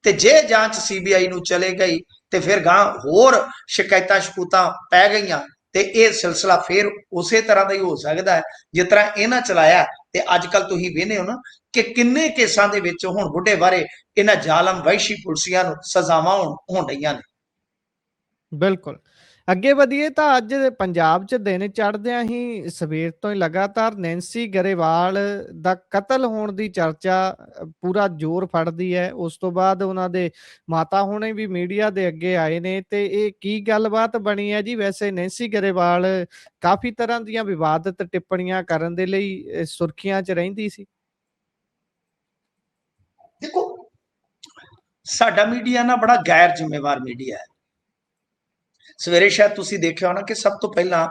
ਤੇ ਜੇ ਜਾਂਚ ਸੀਬੀਆਈ ਨੂੰ ਚਲੇ ਗਈ ਤੇ ਫਿਰ ਗਾਂ ਹੋਰ ਸ਼ਿਕਾਇਤਾਂ ਸ਼ਕੂਤਾਂ ਪੈ ਗਈਆਂ ਤੇ ਇਹ ਸਿਲਸਿਲਾ ਫਿਰ ਉਸੇ ਤਰ੍ਹਾਂ ਦਾ ਹੀ ਹੋ ਸਕਦਾ ਹੈ ਜਿਸ ਤਰ੍ਹਾਂ ਇਹਨਾਂ ਚਲਾਇਆ। ਤੇ ਅੱਜ ਕੱਲ ਤੁਸੀਂ ਵੇਖਦੇ ਹੋ ਨਾ ਕਿ ਕਿੰਨੇ ਕੇਸਾਂ ਦੇ ਵਿੱਚ ਹੁਣ ਬੁੱਢੇ ਬਾਰੇ ਇਹਨਾਂ ਜ਼ਾਲਮ ਵਹਿਸ਼ੀ ਪੁਲਸੀਆਂ ਨੂੰ ਸਜ਼ਾਵਾਂ ਹੋਣ ਰਹੀਆਂ ਨੇ। ਬਿਲਕੁਲ। ਅੱਗੇ ਵਧੀਏ ਤਾਂ ਅੱਜ ਪੰਜਾਬ 'ਚ ਦਿਨ ਚੜ੍ਹਦਿਆਂ ਹੀ ਸਵੇਰ ਤੋਂ ਹੀ ਲਗਾਤਾਰ ਨੈਂਸੀ ਗਰੇਵਾਲ ਦਾ ਕਤਲ ਹੋਣ ਦੀ ਚਰਚਾ ਪੂਰਾ ਜ਼ੋਰ ਫੜਦੀ ਹੈ। ਉਸ ਤੋਂ ਬਾਅਦ ਉਹਨਾਂ ਦੇ ਮਾਤਾ ਹੁਣੇ ਵੀ ਮੀਡੀਆ ਦੇ ਅੱਗੇ ਆਏ ਨੇ ਤੇ ਇਹ ਕੀ ਗੱਲਬਾਤ ਬਣੀ ਹੈ ਜੀ? ਵੈਸੇ ਨੈਂਸੀ ਗਰੇਵਾਲ ਕਾਫੀ ਤਰ੍ਹਾਂ ਦੀਆਂ ਵਿਵਾਦਤ ਟਿੱਪਣੀਆਂ ਕਰਨ ਦੇ ਲਈ ਸੁਰਖੀਆਂ 'ਚ ਰਹਿੰਦੀ ਸੀ। ਦੇਖੋ, ਸਾਡਾ ਮੀਡੀਆ ਨਾ ਬੜਾ ਗੈਰ ਜ਼ਿੰਮੇਵਾਰ ਮੀਡੀਆ ਹੈ। ਸਵੇਰੇ ਸ਼ਾਇਦ ਤੁਸੀਂ ਦੇਖਿਆ ਹੋਣਾ ਕਿ ਸਭ ਤੋਂ ਪਹਿਲਾਂ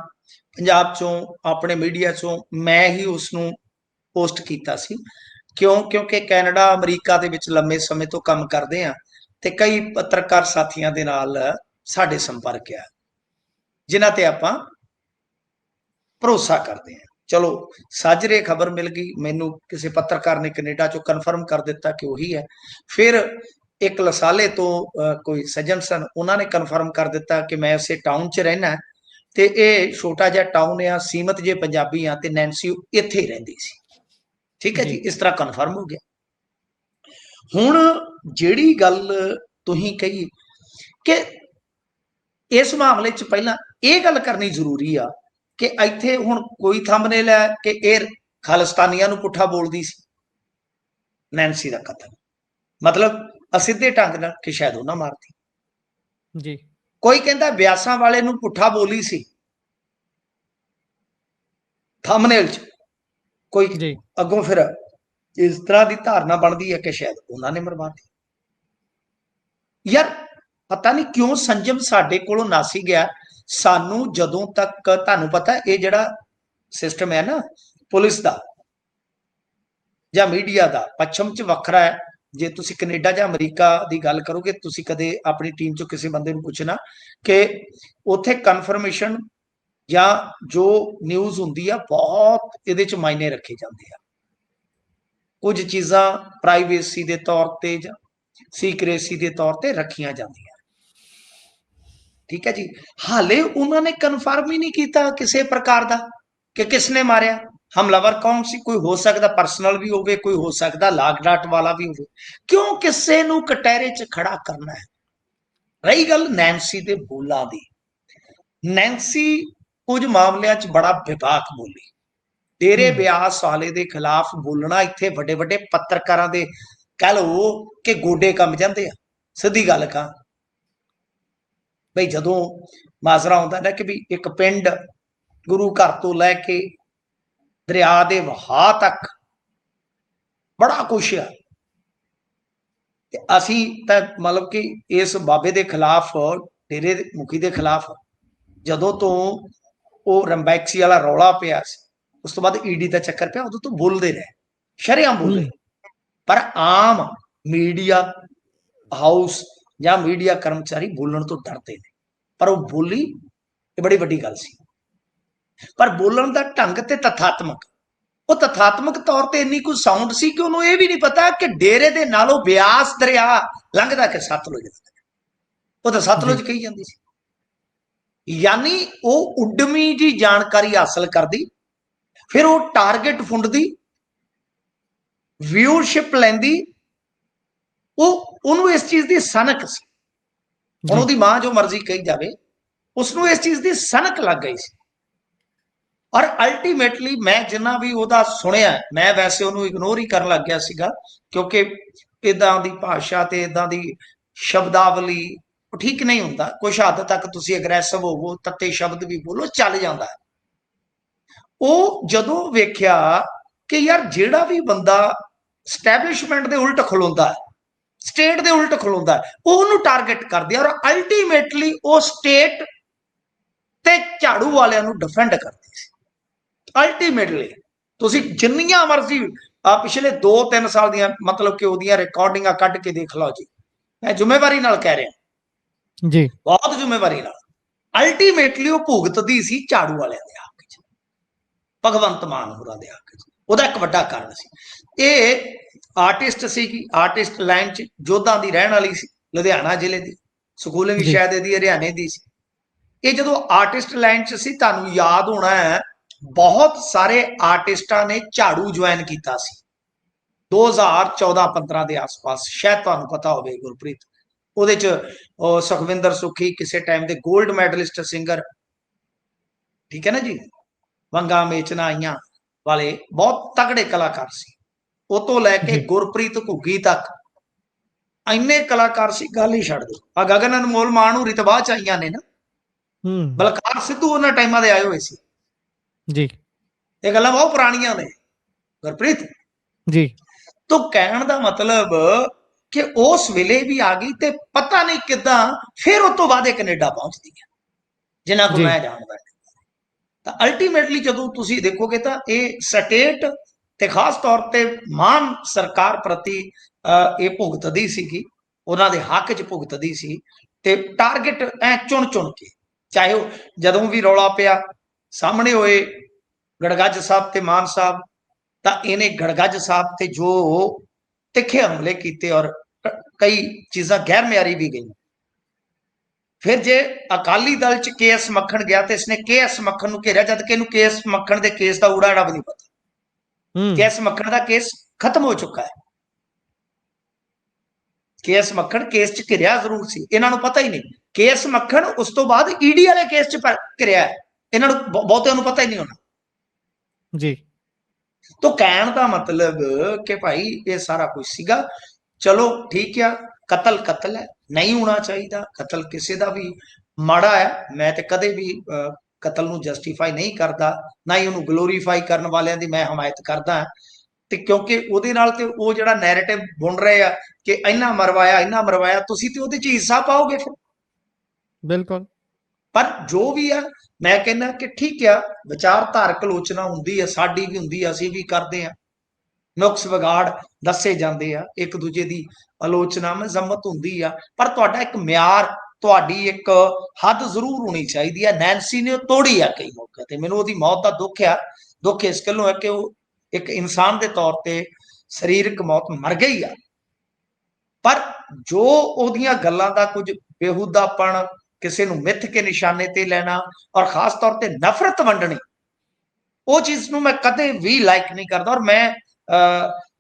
ਪੰਜਾਬ ਚੋਂ ਆਪਣੇ ਮੀਡੀਆ ਚੋਂ ਮੈਂ ਹੀ ਉਸ ਨੂੰ ਪੋਸਟ ਕੀਤਾ ਸੀ। ਕਿਉਂਕਿ ਕੈਨੇਡਾ ਅਮਰੀਕਾ ਦੇ ਵਿੱਚ ਲੰਮੇ ਸਮੇਂ ਤੋਂ ਕੰਮ ਕਰਦੇ ਆ ਤੇ ਕਈ ਪੱਤਰਕਾਰ ਸਾਥੀਆਂ ਦੇ ਨਾਲ ਸਾਡੇ ਸੰਪਰਕ ਆ ਜਿਨ੍ਹਾਂ ਤੇ ਆਪਾਂ ਭਰੋਸਾ ਕਰਦੇ ਆ। ਚਲੋ ਸਾਜਰੇ ਖਬਰ ਮਿਲ ਗਈ, ਮੈਨੂੰ ਕਿਸੇ ਪੱਤਰਕਾਰ ਨੇ ਕੈਨੇਡਾ ਚੋਂ ਕਨਫਰਮ ਕਰ ਦਿੱਤਾ ਕਿ ਉਹੀ ਹੈ। ਫਿਰ ਇੱਕ ਲਸਾਲੇ ਤੋਂ ਕੋਈ ਸੱਜਣ ਸਨ, ਉਹਨਾਂ ਨੇ ਕਨਫਰਮ ਕਰ ਦਿੱਤਾ ਕਿ ਮੈਂ ਉਸੇ ਟਾਊਨ 'ਚ ਰਹਿਣਾ ਤੇ ਇਹ ਛੋਟਾ ਜਿਹਾ ਟਾਊਨ ਆ, ਸੀਮਤ ਜੇ ਪੰਜਾਬੀ ਆ ਤੇ ਨੈਂਸੀ ਇੱਥੇ ਹੀ ਰਹਿੰਦੀ ਸੀ। ਠੀਕ ਹੈ ਜੀ, ਇਸ ਤਰ੍ਹਾਂ ਕਨਫਰਮ ਹੋ ਗਿਆ। ਹੁਣ ਜਿਹੜੀ ਗੱਲ ਤੁਸੀਂ ਕਹੀ ਕਿ ਇਸ ਮਾਮਲੇ 'ਚ ਪਹਿਲਾਂ ਇਹ ਗੱਲ ਕਰਨੀ ਜ਼ਰੂਰੀ ਆ ਕਿ ਇੱਥੇ ਹੁਣ ਕੋਈ ਥੰਬਨੇਲ ਹੈ ਕਿ ਇਹ ਖਾਲਿਸਤਾਨੀਆਂ ਨੂੰ ਪੁੱਠਾ ਬੋਲਦੀ ਸੀ। ਨੈਂਸੀ ਦਾ ਕਤਲ ਮਤਲਬ ਅਸਿੱਧੇ ਢੰਗ ਨਾਲ ਕਿ ਸ਼ਾਇਦ ਉਹਨਾਂ ਮਾਰਤੀ ਜੀ। ਕੋਈ ਕਹਿੰਦਾ ਬਿਆਸਾਂ ਵਾਲੇ ਨੂੰ ਪੁੱਠਾ ਬੋਲੀ ਸੀ ਥੰਬਨੇਲ 'ਚ, ਕੋਈ ਅੱਗੋਂ ਫਿਰ ਇਸ ਤਰ੍ਹਾਂ ਦੀ ਧਾਰਨਾ ਬਣਦੀ ਹੈ ਕਿ ਸ਼ਾਇਦ ਉਹਨਾਂ ਨੇ ਮਰਵਾਤੀ। ਯਾਰ ਪਤਾ ਨਹੀਂ ਕਿਉਂ ਸੰਜਮ ਸਾਡੇ ਕੋਲੋਂ ਨਾਸੀ ਗਿਆ। ਸਾਨੂੰ ਜਦੋਂ ਤੱਕ ਤੁਹਾਨੂੰ ਪਤਾ ਇਹ ਜਿਹੜਾ ਸਿਸਟਮ ਹੈ ਨਾ ਪੁਲਿਸ ਦਾ ਜਾਂ ਮੀਡੀਆ ਦਾ ਪੱਛਮ 'ਚ ਵੱਖਰਾ ਹੈ। ਜੇ ਤੁਸੀਂ ਕੈਨੇਡਾ ਜਾਂ ਅਮਰੀਕਾ ਦੀ ਗੱਲ ਕਰੋਗੇ, ਤੁਸੀਂ ਕਦੇ ਆਪਣੀ ਟੀਮ 'ਚੋਂ ਕਿਸੇ ਬੰਦੇ ਨੂੰ ਪੁੱਛਣਾ ਕਿ ਉੱਥੇ ਕਨਫਰਮੇਸ਼ਨ ਜਾਂ ਜੋ ਨਿਊਜ਼ ਹੁੰਦੀ ਆ ਬਹੁਤ ਇਹਦੇ 'ਚ ਮਾਇਨੇ ਰੱਖੇ ਜਾਂਦੇ ਆ। ਕੁਝ ਚੀਜ਼ਾਂ ਪ੍ਰਾਈਵੇਸੀ ਦੇ ਤੌਰ ਤੇ ਜਾਂ ਸੀਕ੍ਰੇਸੀ ਦੇ ਤੌਰ ਤੇ ਰੱਖੀਆਂ ਜਾਂਦੀਆਂ। ਠੀਕ ਹੈ ਜੀ, ਹਾਲੇ ਉਹਨਾਂ ਨੇ ਕਨਫਰਮ ਹੀ ਨਹੀਂ ਕੀਤਾ ਕਿਸੇ ਪ੍ਰਕਾਰ ਦਾ कि किसने मारिया, हमलावर कौन सी, कोई हो सकता पर्सनल भी होवे, कोई हो सकता लाग डाट वाला भी होवे, क्यों किसे नू कटहरे च खड़ा करना है। रही गल नैन्सी दे बोलां दी, नैन्सी कुछ मामलों च बड़ा विभाग बोली। डेरे ब्यास वाले दे खिलाफ बोलना इत्थे वड्डे वड्डे पत्रकारां दे कह लो कि गोडे कम जांदे आ। सीधी गल कहां बई, जदों माजरा आउंदा ना कि भी एक पिंड गुरु घर तो लैके दरिया दे वहा तक बड़ा कुछ आ, असी तां मतलब कि इस बाबे दे खिलाफ, डेरे मुखी दे खिलाफ जदों तो वो रंबैक्सी वाला रौला पिया, उस तो बाद ईडी का चक्कर पिया, उदों तो बोलते रहे, शरेआम बोले। पर आम मीडिया हाउस या मीडिया कर्मचारी बोलने तो डरते हैं, पर वो बोली ये बड़ी वड्डी गल सी। पर बोलण का ढंग ते तथात्मक, वो तथात्मक तौर पर इन्नी कुछ साउंड सी कि उन्होंने ये भी नहीं पता कि डेरे दे नालों ब्यास दरिया लंघदा कि सतलुज, वो तो सतलुज कही जाती सी। यानी वो उद्यमी जी जानकारी हासिल करती, फिर वो टारगेट फुंडदी, व्यूअरशिप लैंदी, वो इस चीज की सनक सी। हुण उहदी मां जो मर्जी कही जाए, उसनों इस चीज की सनक लग गई सी। और अल्टीमेटली मैं जिन्ना भी वह सुनिया, मैं वैसे उन्होंने इग्नोर ही कर लग गया सीगा, क्योंकि इदा की भाषा तो इदा की शब्दावली ठीक नहीं होंदा। कुछ हद तक तुसी अग्रैसिव होवो, तत्ते शब्द भी बोलो, चल जाता है। वो जदों वेख्या कि यार जिहड़ा भी बंदा स्टैबलिशमेंट के उल्ट खलोंदा है, स्टेट के उल्ट खलोंदा है, वो टारगेट कर दिया, और अल्टीमेटली वो स्टेट ते झाड़ू वालियां नूं डिफेंड करती सी। अल्टीमेटली तुसी जिन्नियां मर्जी पिछले 2-3 साल दियां मतलब कि उहदियां रिकॉर्डिंगां कढ के देख लो जी, मैं जिम्मेवारी नाल कह रहा जी, बहुत जिम्मेवारी नाल। अल्टीमेटली वो भुगतदी सी झाड़ू वालियां दे हक च, भगवंत मान होरां दे हक च। ਉਹਦਾ ਇੱਕ ਵੱਡਾ ਕਾਰਨ ਸੀ ਇਹ ਆਰਟਿਸਟ ਸੀਗੀ, ਆਰਟਿਸਟ ਲਾਈਨ ਚ ਜੋਧਾਂ ਦੀ ਰਹਿਣ ਵਾਲੀ ਸੀ, ਲੁਧਿਆਣਾ ਜ਼ਿਲ੍ਹੇ ਦੀ, ਸਕੂਲਿੰਗ ਸ਼ਾਇਦ ਇਹਦੀ ਹਰਿਆਣੇ ਦੀ ਸੀ। ਇਹ ਜਦੋਂ ਆਰਟਿਸਟ ਲਾਈਨ ਚ ਸੀ, ਤੁਹਾਨੂੰ ਯਾਦ ਹੋਣਾ ਹੈ ਬਹੁਤ ਸਾਰੇ ਆਰਟਿਸਟਾਂ ਨੇ ਝਾੜੂ ਜੁਆਇਨ ਕੀਤਾ ਸੀ 2014-15 ਦੇ ਆਸ-ਪਾਸ, ਸ਼ਾਇਦ ਤੁਹਾਨੂੰ ਪਤਾ ਹੋਵੇ ਗੁਰਪ੍ਰੀਤ। ਉਹਦੇ ਚ ਸੁਖਵਿੰਦਰ ਸੁਖੀ ਕਿਸੇ ਟਾਈਮ ਦੇ 골ਡ ਮੈਡਲਿਸਟ ਸਿੰਗਰ, ਠੀਕ ਹੈ ਨਾ ਜੀ, ਵੰਗਾ ਮੇਚਣਾ ਆਈਆਂ वाले बहुत तगड़े कलाकार सी, वो तो लैके गुरप्रीत घुग्गी तक इन्ने कलाकार सी, गल ही छड़ दो। गगन अनमोल मान होरी तो बाद च आईयां ने ना, बलकार सिद्धू उन्हां टाइमां दे आए हुए सी जी, ये गल्लां बहुत पुरानियां ने गुरप्रीत जी। तो कहण दा मतलब कि उस वेले भी आ गई, ते पता नहीं किदां फिर उस तो बाद कनेडा पहुंचदी है, जिन्हां को मैं जानदा। अल्टीमेटली जो तुम देखोगे तो ये स्टेट ते खास तौर पर मान सरकार प्रति ये भुगतदी सी, उन्होंने हक च भुगतदी सी, ते टारगेट ऐ चुन चुन के, चाहे जदों भी रौला पिया सामने होए गड़गज साहब ते मान साहब, तो इन्हें गड़गज साहब ते जो तिखे हमले किए और कई चीज़ां गैर म्यारी भी गई। फिर जे अकाली दल च के एस मक्खन गया तो इसने के एस मक्खन घेरिया, जब कि के एस मक्खन के केस का उड़ाड़ा भी नहीं पता। के एस मक्खन का केस खत्म हो चुका है, के एस मक्खन केस च घिरिया जरूर सी, इन्हों पता ही नहीं। के एस मक्खन उस तो बाद ईडी वाले केस च घिरिया है, इन्हों बहुतियां पता ही नहीं होना जी। तो कहण का मतलब कि भाई ये सारा कुछ सीगा, चलो ठीक है, कतल कतल है, नहीं होना चाहिए, कतल किसी का भी माड़ा है। मैं तो कदे भी कतल नूं जस्टिफाई नहीं करता, ना ही उन्होंने ग्लोरीफाई करने वाले की मैं हमायत करदा। ते क्योंकि उहदे नाल ते वो जिहड़ा नैरेटिव बुन रहे हैं कि इन्ना मरवाया, तुसीं ते उहदे च हिस्सा पाओगे फिर, बिल्कुल। पर जो भी है मैं कहना कि ठीक है, विचारधारक आलोचना हुंदी है, साडी भी हुंदी है, असीं भी करदे हां, नुक्स विगाड़ दसे जाते हैं, एक दूजे की आलोचना मजम्मत होंगी आ, पर तुहाडा एक म्यार, तुहाडी एक हद जरूर होनी चाहिए है। नैन्सी ने तोड़ी है कई मौके ते, मैनूं उहदी मौत का दुख है, दुख इस गल्लों है कि वो एक इंसान के तौर पर शरीरक मौत मर गई है, पर जो उहदियां गल्लां दा कुछ बेहूदापन, किसी नूं मिथ के निशाने ते लेना और खास तौर पर नफरत वंडनी, ਉਹ ਚੀਜ਼ ਨੂੰ ਮੈਂ ਕਦੇ ਵੀ ਲਾਈਕ ਨਹੀਂ ਕਰਦਾ। ਔਰ ਮੈਂ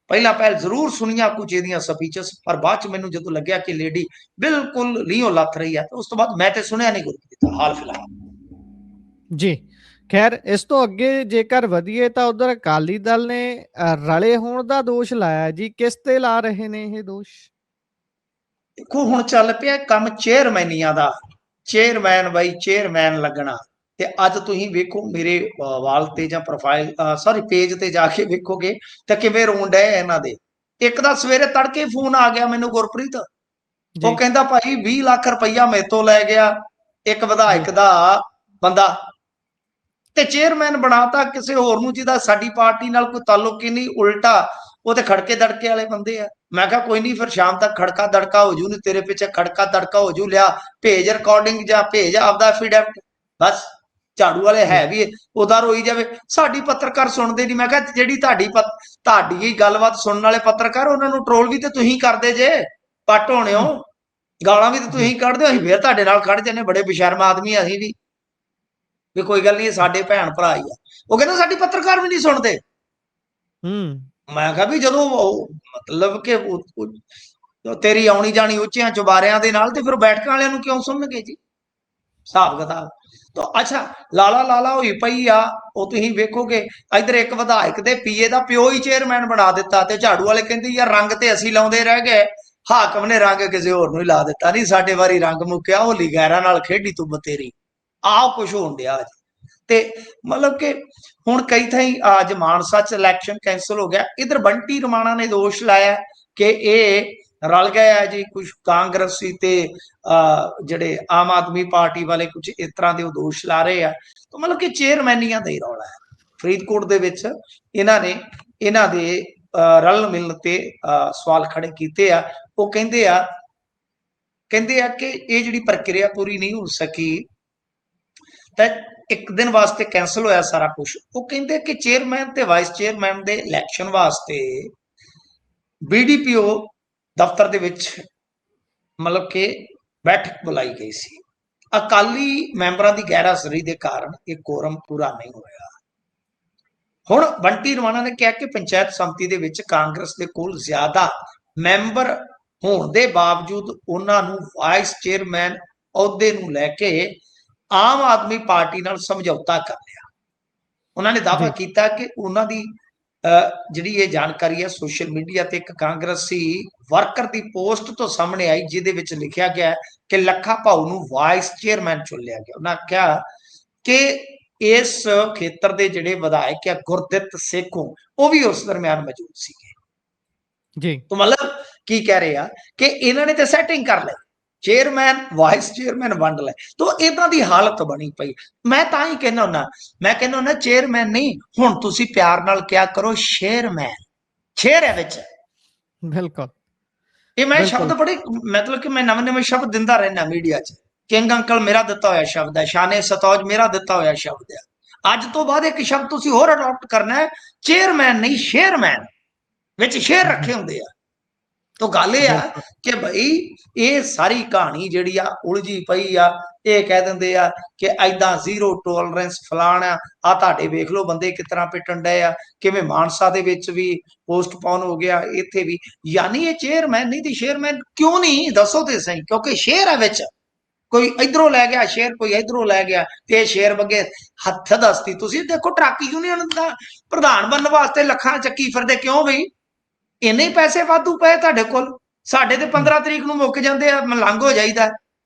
ਪਹਿਲਾਂ ਪਹਿਲ ਜ਼ਰੂਰ ਸੁਣੀਆਂ ਕੁਝ ਇਹਦੀਆਂ ਸਪੀਚਸ, ਪਰ ਬਾਅਦ ਚ ਮੈਨੂੰ ਜਦੋਂ ਲੱਗਿਆ ਕਿ ਲੇਡੀ ਬਿਲਕੁਲ ਲੀਓ ਲੱਥ ਰਹੀ ਹੈ, ਉਸ ਤੋਂ ਬਾਅਦ ਮੈਂ ਤੇ ਸੁਣਿਆ ਨਹੀਂ ਗੁਰਪ੍ਰੀਤ ਦਾ ਹਾਲ ਫਿਲਹਾਲ। ਜੀ ਖੈਰ, ਇਸ ਤੋਂ ਅੱਗੇ ਜੇਕਰ ਵਧੀਏ ਤਾਂ ਉਧਰ ਅਕਾਲੀ ਦਲ ਨੇ ਰਲੇ ਹੋਣ ਦਾ ਦੋਸ਼ ਲਾਇਆ ਜੀ। ਕਿਸ ਤੇ ਲਾ ਰਹੇ ਨੇ ਇਹ ਦੋਸ਼? ਦੇਖੋ ਹੁਣ ਚੱਲ ਪਿਆ ਕੰਮ ਚੇਅਰਮੈਨੀਆਂ ਦਾ। ਚੇਅਰਮੈਨ ਬਾਈ ਚੇਅਰਮੈਨ ਲੱਗਣਾ, ਤੇ ਅੱਜ ਤੁਸੀਂ ਵੇਖੋ ਮੇਰੇ ਵਾਲ ਤੇ ਜਾਂ ਪ੍ਰੋਫਾਈਲ ਸੌਰੀ ਪੇਜ ਤੇ ਜਾ ਕੇ ਵੇਖੋਗੇ ਤਾਂ ਕਿਵੇਂ ਰੋਣ ਡਏ ਇਹਨਾਂ ਦੇ। ਇੱਕ ਦਾ ਸਵੇਰੇ ਤੜਕੇ ਫੋਨ ਆ ਗਿਆ ਮੈਨੂੰ ਗੁਰਪ੍ਰੀਤ, ਉਹ ਕਹਿੰਦਾ ਭਾਈ 20 ਲੱਖ ਰੁਪਈਆ ਮੇਰੇ ਤੋਂ ਲੈ ਗਿਆ ਇੱਕ ਵਿਧਾਇਕ ਦਾ ਬੰਦਾ, ਤੇ ਚੇਅਰਮੈਨ ਬਣਾਤਾ ਕਿਸੇ ਹੋਰ ਨੂੰ ਜਿਹਦਾ ਸਾਡੀ ਪਾਰਟੀ ਨਾਲ ਕੋਈ ਤਾਲੁਕ ਹੀ ਨਹੀਂ। ਉਲਟਾ ਉਹ ਤੇ ਖੜਕੇ ਦੜਕੇ ਵਾਲੇ ਬੰਦੇ ਆ। ਮੈਂ ਕਿਹਾ ਕੋਈ ਨਹੀਂ, ਫਿਰ ਸ਼ਾਮ ਤੱਕ ਖੜਕਾ ਦੜਕਾ ਹੋ ਜੂ, ਨਹੀਂ ਤੇਰੇ ਪਿੱਛੇ ਖੜਕਾ ਦੜਕਾ ਹੋ ਜੂ। ਲਿਆ ਭੇਜ ਰਿਕਾਰਡਿੰਗ ਜਾਂ ਭੇਜ ਆਪਦਾ ਐਫੀਡੈਵਿਟ, ਬਸ ਝਾੜੂ ਵਾਲੇ ਹੈ ਵੀ ਉਹਦਾ ਰੋਈ ਜਾਵੇ। ਸਾਡੀ ਪੱਤਰਕਾਰ ਸੁਣਦੇ ਨਹੀਂ। ਮੈਂ ਕਿਹਾ ਜਿਹੜੀ ਤੁਹਾਡੀ ਗੱਲਬਾਤ ਸੁਣਨ ਵਾਲੇ ਪੱਤਰਕਾਰ, ਉਹਨਾਂ ਨੂੰ ਟਰੋਲ ਵੀ ਤੇ ਤੁਸੀਂ ਕਰਦੇ ਜੇ, ਪੱਟ ਹੋਣੇ ਹੋ, ਗਾਲਾਂ ਵੀ ਤੇ ਤੁਸੀਂ ਕੱਢਦੇ ਹੋ, ਅਸੀਂ ਫਿਰ ਤੁਹਾਡੇ ਨਾਲ ਖੜ ਜਾਂਦੇ। ਬੜੇ ਬੇਸ਼ਰਮ ਆਦਮੀ ਆ ਅਸੀਂ ਵੀ ਕੋਈ ਗੱਲ ਨਹੀਂ, ਸਾਡੇ ਭੈਣ ਭਰਾ ਹੀ ਆ। ਉਹ ਕਹਿੰਦਾ ਸਾਡੀ ਪੱਤਰਕਾਰ ਵੀ ਨਹੀਂ ਸੁਣਦੇ। ਮੈਂ ਕਿਹਾ ਵੀ ਜਦੋਂ ਮਤਲਬ ਕਿ ਤੇਰੀ ਆਉਣੀ ਜਾਣੀ ਉੱਚਿਆਂ ਚੁਬਾਰਿਆਂ ਦੇ ਨਾਲ, ਤੇ ਫਿਰ ਬੈਠਕਾਂ ਵਾਲਿਆਂ ਨੂੰ ਕਿਉਂ ਸੁਣਨਗੇ ਜੀ? ਹਿਸਾਬ ਕਿਤਾਬ ਤਾਂ ਅੱਛਾ ਲਾਲਾ ਹੋਈ ਪਈ ਆ। ਉਹ ਤੁਸੀਂ ਵੇਖੋਗੇ ਇਧਰ ਇੱਕ ਵਿਧਾਇਕ ਦੇ ਪੀਏ ਦਾ ਪਿਓ ਹੀ ਚੇਅਰਮੈਨ ਬਣਾ ਦਿੱਤਾ, ਤੇ ਝਾੜੂ ਵਾਲੇ ਕਹਿੰਦੇ ਯਾਰ ਰੰਗ ਤੇ ਅਸੀਂ ਲਾਉਂਦੇ ਰਹਿ ਗਏ, ਹਾਕਮ ਨੇ ਰੰਗ ਕਿਸੇ ਹੋਰ ਨੂੰ ਹੀ ਲਾ ਦਿੱਤਾ। ਨਹੀਂ ਸਾਡੇ ਵਾਰੀ ਰੰਗ ਮੁੱਕਿਆ, ਹੋਲੀ ਗੈਰਾਂ ਨਾਲ ਖੇਡੀ ਤੂੰ ਬਤੇਰੀ। ਆਹ ਕੁਛ ਹੋਣ ਡਿਆ ਅੱਜ। ਤੇ ਮਤਲਬ ਕਿ ਹੁਣ ਕਈ ਥਾਈਂ ਅੱਜ ਮਾਨਸਾ ਚ ਇਲੈਕਸ਼ਨ ਕੈਂਸਲ ਹੋ ਗਿਆ। ਇਧਰ ਬੰਟੀ ਰਮਾਣਾ ਨੇ ਦੋਸ਼ ਲਾਇਆ ਕਿ ਇਹ ਰਲ ਗਏ ਆ ਜੀ ਕੁਝ ਕਾਂਗਰਸੀ ਤੇ ਜਿਹੜੇ ਆਮ ਆਦਮੀ ਪਾਰਟੀ ਵਾਲੇ, ਕੁਝ ਇਸ ਤਰ੍ਹਾਂ ਦੇ ਉਹ ਦੋਸ਼ ਲਾ ਰਹੇ ਆ। ਤਾਂ ਮਤਲਬ ਕਿ ਚੇਅਰਮੈਨੀਆਂ ਦਾ ਹੀ ਰੌਲਾ ਹੈ ਫਰੀਦਕੋਟ ਦੇ ਵਿੱਚ। ਇਹਨਾਂ ਦੇ ਰਲ ਮਿਲਣ ਤੇ ਸਵਾਲ ਖੜੇ ਕੀਤੇ ਆ। ਉਹ ਕਹਿੰਦੇ ਆ ਕਿ ਇਹ ਜਿਹੜੀ ਪ੍ਰਕਿਰਿਆ ਪੂਰੀ ਨਹੀਂ ਹੋ ਸਕੀ ਤਾਂ ਇੱਕ ਦਿਨ ਵਾਸਤੇ ਕੈਂਸਲ ਹੋਇਆ ਸਾਰਾ ਕੁਝ। ਉਹ ਕਹਿੰਦੇ ਕਿ ਚੇਅਰਮੈਨ ਤੇ ਵਾਈਸ ਚੇਅਰਮੈਨ ਦੇ ਇਲੈਕਸ਼ਨ ਵਾਸਤੇ BDPO ਦਫ਼ਤਰ ਦੇ ਵਿੱਚ ਮਤਲਬ ਕਿ ਬੈਠਕ ਬੁਲਾਈ ਗਈ ਸੀ। ਅਕਾਲੀ ਮੈਂਬਰਾਂ ਦੀ ਗੈਰ ਹਾਜ਼ਰੀ ਦੇ ਕਾਰਨ ਇਹ ਕੋਰਮ ਪੂਰਾ ਨਹੀਂ ਹੋਇਆ। ਹੁਣ ਬੰਟੀ ਰਮਾਣਾ ਨੇ ਕਿਹਾ ਕਿ ਪੰਚਾਇਤ ਸਮਿਤੀ ਦੇ ਵਿੱਚ ਕਾਂਗਰਸ ਦੇ ਕੋਲ ਜ਼ਿਆਦਾ ਮੈਂਬਰ ਹੋਣ ਦੇ ਬਾਵਜੂਦ ਉਹਨਾਂ ਨੂੰ ਵਾਈਸ ਚੇਅਰਮੈਨ ਅਹੁਦੇ ਨੂੰ ਲੈ ਕੇ ਆਮ ਆਦਮੀ ਪਾਰਟੀ ਨਾਲ ਸਮਝੌਤਾ ਕਰ ਲਿਆ। ਉਹਨਾਂ ਨੇ ਦਾਅਵਾ ਕੀਤਾ ਕਿ ਉਹਨਾਂ ਦੀ ਜਿਹੜੀ ਇਹ ਜਾਣਕਾਰੀ ਹੈ ਸੋਸ਼ਲ ਮੀਡੀਆ ਤੇ ਇੱਕ ਕਾਂਗਰਸੀ ਵਰਕਰ ਦੀ ਪੋਸਟ ਤੋਂ ਸਾਹਮਣੇ ਆਈ, ਜਿਹਦੇ ਵਿੱਚ ਲਿਖਿਆ ਗਿਆ ਕਿ ਲੱਖਾ ਭਾਊ ਨੂੰ ਵਾਈਸ ਚੇਅਰਮੈਨ ਚੁਣ ਲਿਆ ਗਿਆ। ਉਹਨਾਂ ਕਿਹਾ ਕਿ ਇਸ ਖੇਤਰ ਦੇ ਜਿਹੜੇ ਵਿਧਾਇਕ ਆ ਗੁਰਦਿੱਤ ਸੇਖੋਂ, ਉਹ ਵੀ ਉਸ ਦਰਮਿਆਨ ਮੌਜੂਦ ਸੀਗੇ ਜੀ। ਤਾਂ ਮਤਲਬ ਕੀ ਕਹਿ ਰਹੇ ਆ ਕਿ ਇਹਨਾਂ ਨੇ ਤੇ ਸੈਟਿੰਗ ਕਰ ਲਈ, ਚੇਅਰਮੈਨ ਵਾਈਸ ਚੇਅਰਮੈਨ ਵੰਡ ਲੈ। ਤਾਂ ਇਹਨਾਂ ਦੀ ਹਾਲਤ ਬਣੀ ਪਈ। ਮੈਂ ਤਾਂ ਹੀ ਕਹਿੰਦਾ ਹੁੰਦਾ ਚੇਅਰਮੈਨ ਨਹੀਂ, ਹੁਣ ਤੁਸੀਂ ਪਿਆਰ ਨਾਲ ਕਿਹਾ ਕਰੋ ਸ਼ੇਅਰਮੈਨ। ਸ਼ੇਅਰ ਹੈ ਵਿੱਚ, ਬਿਲਕੁਲ। ਇਹ ਮੈਂ ਸ਼ਬਦ ਬੜੇ ਮਤਲਬ ਕਿ ਮੈਂ ਨਵੇਂ ਸ਼ਬਦ ਦਿੰਦਾ ਰਹਿਣਾ ਮੀਡੀਆ 'ਚ। ਕਿੰਗ ਅੰਕਲ ਮੇਰਾ ਦਿੱਤਾ ਹੋਇਆ ਸ਼ਬਦ ਹੈ, ਸ਼ਾਨੇ ਸਤੌਜ ਮੇਰਾ ਦਿੱਤਾ ਹੋਇਆ ਸ਼ਬਦ ਹੈ। ਅੱਜ ਤੋਂ ਬਾਅਦ ਇੱਕ ਸ਼ਬਦ ਤੁਸੀਂ ਹੋਰ ਅਡਾਪਟ ਕਰਨਾ ਹੈ, ਚੇਅਰਮੈਨ ਨਹੀਂ ਸ਼ੇਅਰਮੈਨ, ਵਿੱਚ ਸ਼ੇਅਰ ਰੱਖੇ ਹੁੰਦੇ ਆ। ਤਾਂ ਗੱਲ ਇਹ ਆ ਕਿ ਭਾਈ ਇਹ ਸਾਰੀ ਕਹਾਣੀ ਜਿਹੜੀ ਆ ਉਲਝੀ ਪਈ ਆ। ਇਹ ਕਹਿ ਦਿੰਦੇ ਆ ਕਿ ਐਦਾਂ ਜ਼ੀਰੋ ਟੋਲਰੈਂਸ ਫਲਾਣਾ ਆ, ਤੁਹਾਡੇ ਵੇਖ ਲਓ ਬੰਦੇ ਕਿਸ ਤਰ੍ਹਾਂ ਪਿੱਟਣ ਡਏ ਆ, ਕਿਵੇਂ ਮਾਨਸਾ ਦੇ ਵਿੱਚ ਵੀ ਪੋਸਟਪੋਨ ਹੋ ਗਿਆ, ਇੱਥੇ ਵੀ। ਯਾਨੀ ਇਹ ਚੇਅਰਮੈਨ ਨਹੀਂ ਤੇ ਸ਼ੇਅਰਮੈਨ ਕਿਉਂ ਨਹੀਂ, ਦੱਸੋ ਤੇ ਸਹੀ। ਕਿਉਂਕਿ ਸ਼ੇਅਰ ਹੈ ਵਿੱਚ, ਕੋਈ ਇਧਰੋਂ ਲੈ ਗਿਆ ਸ਼ੇਅਰ, ਕੋਈ ਇਧਰੋਂ ਲੈ ਗਿਆ, ਤੇ ਸ਼ੇਅਰ ਵਗੇ ਹੱਥ ਦਸਤੀ। ਤੁਸੀਂ ਦੇਖੋ ਟਰੱਕ ਯੂਨੀਅਨ ਦਾ ਪ੍ਰਧਾਨ ਬਣਨ ਵਾਸਤੇ ਲੱਖਾਂ ਚੱਕੀ ਫਿਰਦੇ, ਕਿਉਂ ਬਈ? ਇੰਨੇ ਪੈਸੇ ਵਾਧੂ ਪਏ ਤੁਹਾਡੇ ਕੋਲ। ਸਾਡੇ ਤੇ 15 ਤਰੀਕ ਨੂੰ ਮੁੱਕ ਜਾਂਦੇ ਆ, ਮਲੰਗ ਹੋ ਜਾਈਦਾ।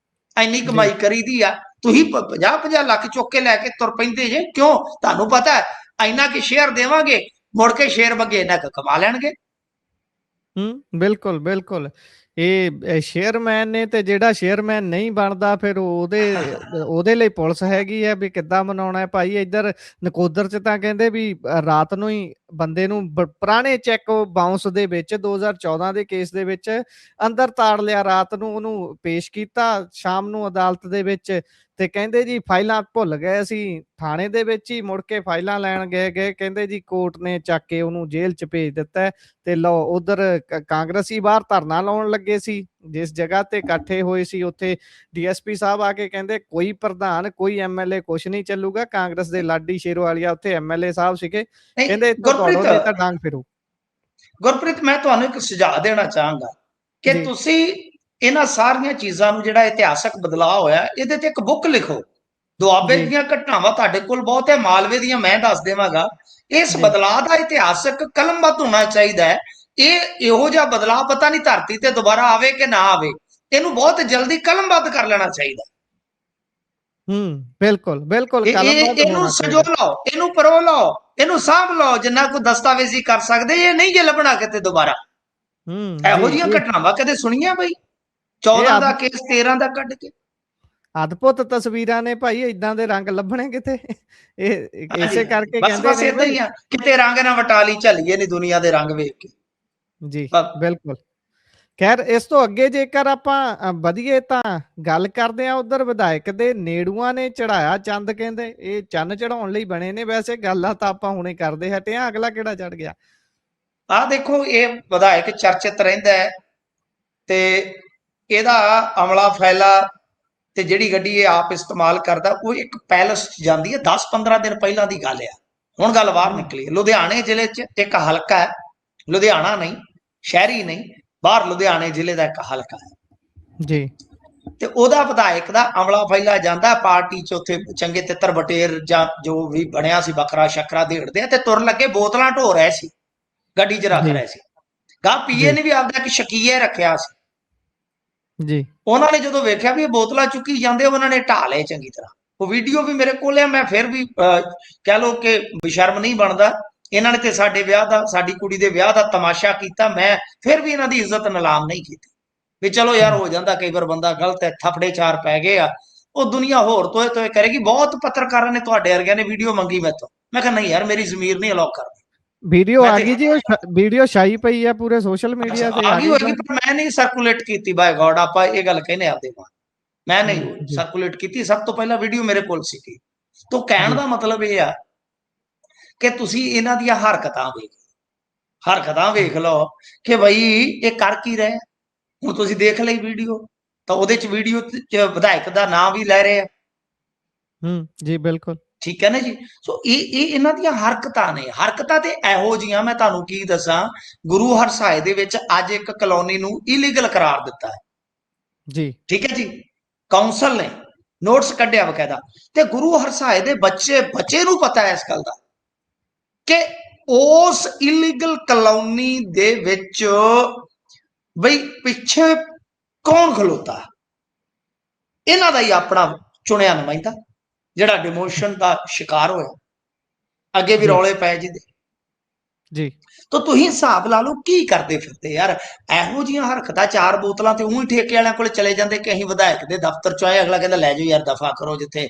ਇੰਨੀ ਕਮਾਈ ਕਰੀਦੀ ਆ, ਤੁਸੀਂ 50-50 ਲੱਖ ਚੁੱਕ ਕੇ ਲੈ ਕੇ ਤੁਰ ਪੈਂਦੇ ਜੇ। ਕਿਉਂ? ਤੁਹਾਨੂੰ ਪਤਾ ਹੈ ਇੰਨਾ ਕਿ ਸ਼ੇਅਰ ਦੇਵਾਂਗੇ, ਮੁੜ ਕੇ ਸ਼ੇਅਰ ਵਗੇ ਇੰਨਾ ਕੁ ਕਮਾ ਲੈਣਗੇ। ਬਿਲਕੁਲ ਬਿਲਕੁਲ। ਇਹ ਸ਼ੇਅਰਮੈਨ ਨੇ, ਤੇ ਜਿਹੜਾ ਸ਼ੇਅਰਮੈਨ ਨਹੀਂ ਬਣਦਾ ਫਿਰ ਉਹਦੇ ਲਈ ਪੁਲਿਸ ਹੈਗੀ ਹੈ ਵੀ ਕਿੱਦਾਂ ਮਨਾਉਣਾ ਹੈ ਭਾਈ। ਇੱਧਰ ਨਕੋਦਰ ਚ ਤਾਂ ਕਹਿੰਦੇ ਵੀ ਰਾਤ ਨੂੰ ਹੀ ਬੰਦੇ ਨੂੰ ਪੁਰਾਣੇ ਚੈੱਕ ਬਾਉਂਸ ਦੇ ਵਿੱਚ 2014 ਦੇ ਕੇਸ ਦੇ ਵਿੱਚ ਅੰਦਰ ਤਾੜ ਲਿਆ, ਰਾਤ ਨੂੰ ਉਹਨੂੰ ਪੇਸ਼ ਕੀਤਾ ਸ਼ਾਮ ਨੂੰ ਅਦਾਲਤ ਦੇ ਵਿੱਚ। ਤੇ ਕਹਿੰਦੇ ਜੀ ਫਾਈਲਾਂ ਭੁੱਲ ਗਏ ਅਸੀਂ ਥਾਣੇ ਦੇ ਵਿੱਚ ਹੀ, ਮੁੜ ਕੇ ਫਾਈਲਾਂ ਲੈਣ ਗਏ ਕਹਿੰਦੇ ਜੀ ਕੋਰਟ ਨੇ ਚੱਕ ਕੇ ਉਹਨੂੰ ਜੇਲ੍ਹ ਚ ਭੇਜ ਦਿੱਤਾ। ਤੇ ਲਓ ਉਧਰ ਕਾਂਗਰਸੀ ਬਾਹਰ ਧਰਨਾ ਲਾਉਣ ਲੱਗੇ ਸੀ, ਜਿਸ ਜਗ੍ਹਾ ਤੇ ਇਕੱਠੇ ਹੋਏ ਸੀ ਉੱਥੇ ਡੀਐਸਪੀ ਸਾਹਿਬ ਆ ਕੇ ਕਹਿੰਦੇ ਕੋਈ ਪ੍ਰਧਾਨ ਕੋਈ ਐਮਐਲਏ ਕੁਛ ਨਹੀਂ ਚੱਲੂਗਾ, ਕਾਂਗਰਸ ਦੇ ਲਾਡੀ ਸ਼ੇਰਵਾਲੀਆ ਉੱਥੇ ਐਮਐਲਏ ਸਾਹਿਬ ਸੀਗੇ, ਨਹੀਂ ਕਹਿੰਦੇ ਇੱਥੋਂ ਦੌੜੋ ਗੁਰਪ੍ਰੀਤ, ਨਹੀਂ ਤਾਂ ਡਾਂਗ ਫਿਰੋ। ਗੁਰਪ੍ਰੀਤ ਮੈਂ ਤੁਹਾਨੂੰ ਇੱਕ ਸੁਝਾਅ ਦੇਣਾ ਚਾਹਾਂਗਾ ਕਿ ਜੀ ਤੁਸੀਂ ਇਹਨਾਂ ਸਾਰੀਆਂ ਚੀਜ਼ਾਂ ਨੂੰ, ਜਿਹੜਾ ਇਤਿਹਾਸਕ ਬਦਲਾਅ ਹੋਇਆ, ਇਹਦੇ ਤੇ ਇੱਕ ਬੁੱਕ ਲਿਖੋ। ਦੁਆਬੇ ਜੀ ਦੀਆਂ ਘਟਨਾਵਾਂ ਤੁਹਾਡੇ ਕੋਲ ਬਹੁਤ ਹੈ, ਮਾਲਵੇ ਦੀਆਂ ਮੈਂ ਦੱਸ ਦੇਵਾਂਗਾ। ਇਸ ਜੀ ਬਦਲਾਅ ਦਾ ਇਤਿਹਾਸਕ ਕਲਮਬੱਧ ਹੋਣਾ ਚਾਹੀਦਾ ਹੈ। ਇਹੋ ਜਿਹਾ ਬਦਲਾਅ ਪਤਾ ਨਹੀਂ ਧਰਤੀ ਤੇ ਦੁਬਾਰਾ ਆਵੇ ਕਿ ਨਾ ਆਵੇ, ਇਹਨੂੰ ਬਹੁਤ ਜਲਦੀ ਕਲਮਬੱਧ ਕਰ ਲੈਣਾ ਚਾਹੀਦਾ। ਬਿਲਕੁਲ ਬਿਲकुल ਕਲਮਬੱਧ ਇਹਨੂੰ ਹੋਣਾ ਸਜੋ ਚਾਹੀਦਾ। ਲਓ, ਇਹਨੂੰ ਪਰੋ ਲਓ, ਇਹਨੂੰ ਸਾਂਭ ਲਓ, ਜਿੰਨਾ ਕੋਈ ਦਸਤਾਵੇਜ਼ੀ ਕਰ ਸਕਦੇ। ਇਹ ਨਹੀਂ ਜੇ ਲੱਭਣਾ ਕਿਤੇ ਦੁਬਾਰਾ। ਇਹੋ ਜੀ ਜਿਹੀਆਂ ਇਹ ਘਟਨਾਵਾਂ ਕਦੇ ਸੁਣੀਆਂ ਬਈ? ਇਹ 14 ਦਾ ਕੇਸ 13 ਦਾ ਕੱਢ ਕੇ। ਅਦਭੁਤ ਤਸਵੀਰਾਂ ਨੇ ਭਾਈ, ਇਦਾਂ ਦੇ ਰੰਗ ਲੱਭਣੇ ਕਿਤੇ। ਇਹ ਇਸੇ ਕਰਕੇ ਬਸ ਕਹਿੰਦੇ ਬਸ ਨੇ ਇਦਾਂ ਬਈ। ਹੀ ਆ, ਕਿਤੇ ਰੰਗ ਨਾ ਵਟਾਲੀ ਝੱਲੀਏ ਨਹੀਂ ਦੁਨੀਆ ਦੇ ਰੰਗ ਵੇਖ ਕੇ। ਜੀ ਬਿਲਕੁਲ। ਖੈਰ ਇਸ ਤੋਂ ਅੱਗੇ ਜੇਕਰ ਆਪਾਂ ਵਧੀਏ ਤਾਂ ਗੱਲ ਕਰਦੇ ਆ ਉਧਰ ਵਿਧਾਇਕ ਦੇ ਨੇੜੂਆਂ ਨੇ ਚੜਾਇਆ ਚੰਦ, ਕਹਿੰਦੇ ਇਹ ਚੰਨ ਚੜਾਉਣ ਲਈ ਬਣੇ ਨੇ। ਵੈਸੇ ਗੱਲਾਂ ਤਾਂ ਆਪਾਂ ਹੁਣੇ ਕਰਦੇ ਹਟੇ ਆ, ਅਗਲਾ ਕਿਹੜਾ ਚੜ ਗਿਆ? ਆਹ ਦੇਖੋ, ਇਹ ਵਿਧਾਇਕ ਚਰਚਿਤ ਰਹਿੰਦਾ ਹੈ ਤੇ ਇਹਦਾ ਅਮਲਾ ਫੈਲਾ ਤੇ ਜਿਹੜੀ ਗੱਡੀ ਇਹ ਆਪ ਇਸਤੇਮਾਲ ਕਰਦਾ, ਉਹ ਇੱਕ ਪੈਲਸ ਜਾਂਦੀ ਹੈ। 10-15 ਦਿਨ ਪਹਿਲਾਂ ਦੀ ਗੱਲ ਆ, ਹੁਣ ਗੱਲ ਬਾਹਰ ਨਿਕਲੀ। ਲੁਧਿਆਣੇ ਜ਼ਿਲ੍ਹੇ 'ਚ ਇੱਕ ਹਲਕਾ ਹੈ, ਲੁਧਿਆਣਾ ਨਹੀਂ, ਸ਼ਹਿਰੀ ਨਹੀਂ, ਬਾਹਰ ਲੁਧਿਆਣੇ ਜ਼ਿਲ੍ਹੇ ਦਾ ਇੱਕ ਹਲਕਾ ਹੈ ਜੀ। ਤੇ ਉਹਦਾ ਵਿਧਾਇਕ ਦਾ ਅਮਲਾ ਫੈਲਾ ਜਾਂਦਾ ਪਾਰਟੀ 'ਚ, ਉੱਥੇ ਚੰਗੇ ਤਿੱਤਰ ਬਟੇਰ ਜਾਂ ਜੋ ਵੀ ਬਣਿਆ ਸੀ, ਬੱਕਰਾ ਸ਼ੱਕਰਾ ਦੇੜਦੇ ਆ ਤੇ ਤੁਰਨ ਲੱਗੇ ਬੋਤਲਾਂ ਢੋ ਰਹੇ ਸੀ, ਗੱਡੀ 'ਚ ਰੱਖ ਰਹੇ ਸੀ। ਗਾ ਪੀਏ ਨੇ ਵੀ ਆਪਦਾ ਇੱਕ ਸ਼ਕੀਆ ਰੱਖਿਆ ਸੀ ਜੀ। ਉਹਨਾਂ ਨੇ ਜਦੋਂ ਵੇਖਿਆ ਵੀ ਇਹ ਬੋਤਲਾਂ ਚੁੱਕੀ ਜਾਂਦੇ, ਉਹਨਾਂ ਨੇ ਢਾ ਲਏ ਚੰਗੀ ਤਰ੍ਹਾਂ। ਉਹ ਵੀਡੀਓ ਵੀ ਮੇਰੇ ਕੋਲ ਹੈ। ਮੈਂ ਫਿਰ ਵੀ ਕਹਿ ਲਓ ਕਿ ਬੇਸ਼ਰਮ ਨਹੀਂ ਬਣਦਾ। ਇਹਨਾਂ ਨੇ ਤੇ ਸਾਡੇ ਵਿਆਹ ਦਾ, ਸਾਡੀ ਕੁੜੀ ਦੇ ਵਿਆਹ ਦਾ ਤਮਾਸ਼ਾ ਕੀਤਾ, ਮੈਂ ਫਿਰ ਵੀ ਇਹਨਾਂ ਦੀ ਇੱਜ਼ਤ ਨਿਲਾਮ ਨਹੀਂ ਕੀਤੀ। ਵੀ ਚਲੋ ਯਾਰ, ਹੋ ਜਾਂਦਾ ਕਈ ਵਾਰ, ਬੰਦਾ ਗਲਤ ਹੈ, ਥਪੜੇ ਚਾਰ ਪੈ ਗਏ ਆ, ਉਹ ਦੁਨੀਆ ਹੋਰ ਤੋਏ ਤੋਏ ਕਰੇਗੀ। ਬਹੁਤ ਪੱਤਰਕਾਰਾਂ ਨੇ ਤੁਹਾਡੇ ਵਰਗਿਆਂ ਨੇ ਵੀਡੀਓ ਮੰਗੀ ਮੈਥੋਂ, ਮੈਂ ਕਿਹਾ ਨਹੀਂ ਯਾਰ, ਮੇਰੀ ਜ਼ਮੀਰ ਨਹੀਂ ਅਲਾਉ ਕਰਦੀ। ਵੀਡੀਓ ਆ ਗਈ ਜੀ, ਉਹ ਵੀਡੀਓ ਛਾਈ ਪਈ ਆ ਪੂਰੇ ਸੋਸ਼ਲ ਮੀਡੀਆ ਤੇ, ਆ ਆ ਗਈ ਗਈ। ਹੋਏਗੀ, ਪਰ ਮੈਂ ਨਹੀਂ ਸਰਕੂਲੇਟ ਕੀਤੀ। ਬਾਏ ਗॉड, ਆਪਾਂ ਇਹ ਗੱਲ ਕਹਿੰਦੇ ਆਪਦੇ ਕੋਲ, ਮੈਂ ਨਹੀਂ ਸਰਕੂਲੇਟ ਕੀਤੀ। ਸਭ ਤੋਂ ਪਹਿਲਾਂ ਵੀਡੀਓ ਮੇਰੇ ਕੋਲ ਸੀਗੀ। ਤੋਂ ਕਹਿਣ ਦਾ ਮਤਲਬ ਇਹ ਆ ਕਿ ਤੁਸੀਂ ਇਹਨਾਂ ਦੀਆਂ ਹਰਕਤਾਂ ਵੇਖ ਲਓ ਕਿ ਬਈ ਇਹ ਕਰ ਕੀ ਰਹੇ। ਹੁਣ ਤੁਸੀਂ ਦੇਖ ਲਈ ਵੀਡੀਓ, ਤਾਂ ਉਹਦੇ ਚ ਵੀਡੀਓ ਚ ਵਿਧਾਇਕ ਦਾ ਨਾਮ ਵੀ ਲੈ ਰਹੇ ਆ। ਜੀ ਬਿਲਕੁਲ ਠੀਕ ਹੈ ਨਾ ਜੀ। ਸੋ ਇਹ ਇਹਨਾਂ ਦੀਆਂ ਹਰਕਤਾਂ ਨੇ। ਹਰਕਤਾਂ ਤੇ ਇਹੋ ਜੀਆਂ, ਮੈਂ ਤੁਹਾਨੂੰ ਕੀ ਦੱਸਾਂ, ਗੁਰੂ ਹਰਸਾਏ ਦੇ ਵਿੱਚ ਅੱਜ ਇੱਕ ਕਲੋਨੀ ਨੂੰ ਇਲੀਗਲ ਕਰਾਰ ਦਿੱਤਾ ਹੈ ਜੀ। ਠੀਕ ਹੈ ਜੀ, ਕਾਉਂਸਲ ਨੇ ਨੋਟਿਸ ਕੱਢਿਆ ਬਕਾਇਦਾ। ਤੇ ਗੁਰੂ ਹਰਸਾਏ ਦੇ ਬੱਚੇ ਨੂੰ ਪਤਾ ਹੈ ਇਸ ਗੱਲ ਦਾ ਕਿ ਉਸ ਇਲੀਗਲ ਕਲੋਨੀ ਦੇ ਵਿੱਚ ਬਈ ਪਿੱਛੇ ਕੌਣ ਖਲੋਤਾ। ਇਹਨਾਂ ਦਾ ਹੀ ਆਪਣਾ ਚੁਣਿਆ ਨੁਮਾਇੰਦਾ, ਜਿਹੜਾ ਡਿਮੋਸ਼ਨ ਦਾ ਸ਼ਿਕਾਰ ਹੋਇਆ। ਅੱਗੇ ਵੀ ਰੌਲੇ ਪਏ ਜੀ। ਤਾਂ ਤੁਸੀਂ ਹਿਸਾਬ ਲਾ ਲਓ ਕੀ ਕਰਦੇ ਫਿਰਦੇ ਯਾਰ। ਇਹੋ ਜਿਹੀਆਂ ਹਰਕਤਾਂ, 4 ਬੋਤਲਾਂ ਤੇ ਉਹੀ ਠੇਕੇ ਵਾਲਿਆਂ ਕੋਲ ਚਲੇ ਜਾਂਦੇ ਕਿ ਅਸੀਂ ਵਿਧਾਇਕ ਦੇ ਦਫ਼ਤਰ ਚ ਆਏ, ਅਗਲਾ ਕਹਿੰਦਾ ਲੈ ਜਾਓ ਯਾਰ, ਦਫਾ ਕਰੋ। ਜਿੱਥੇ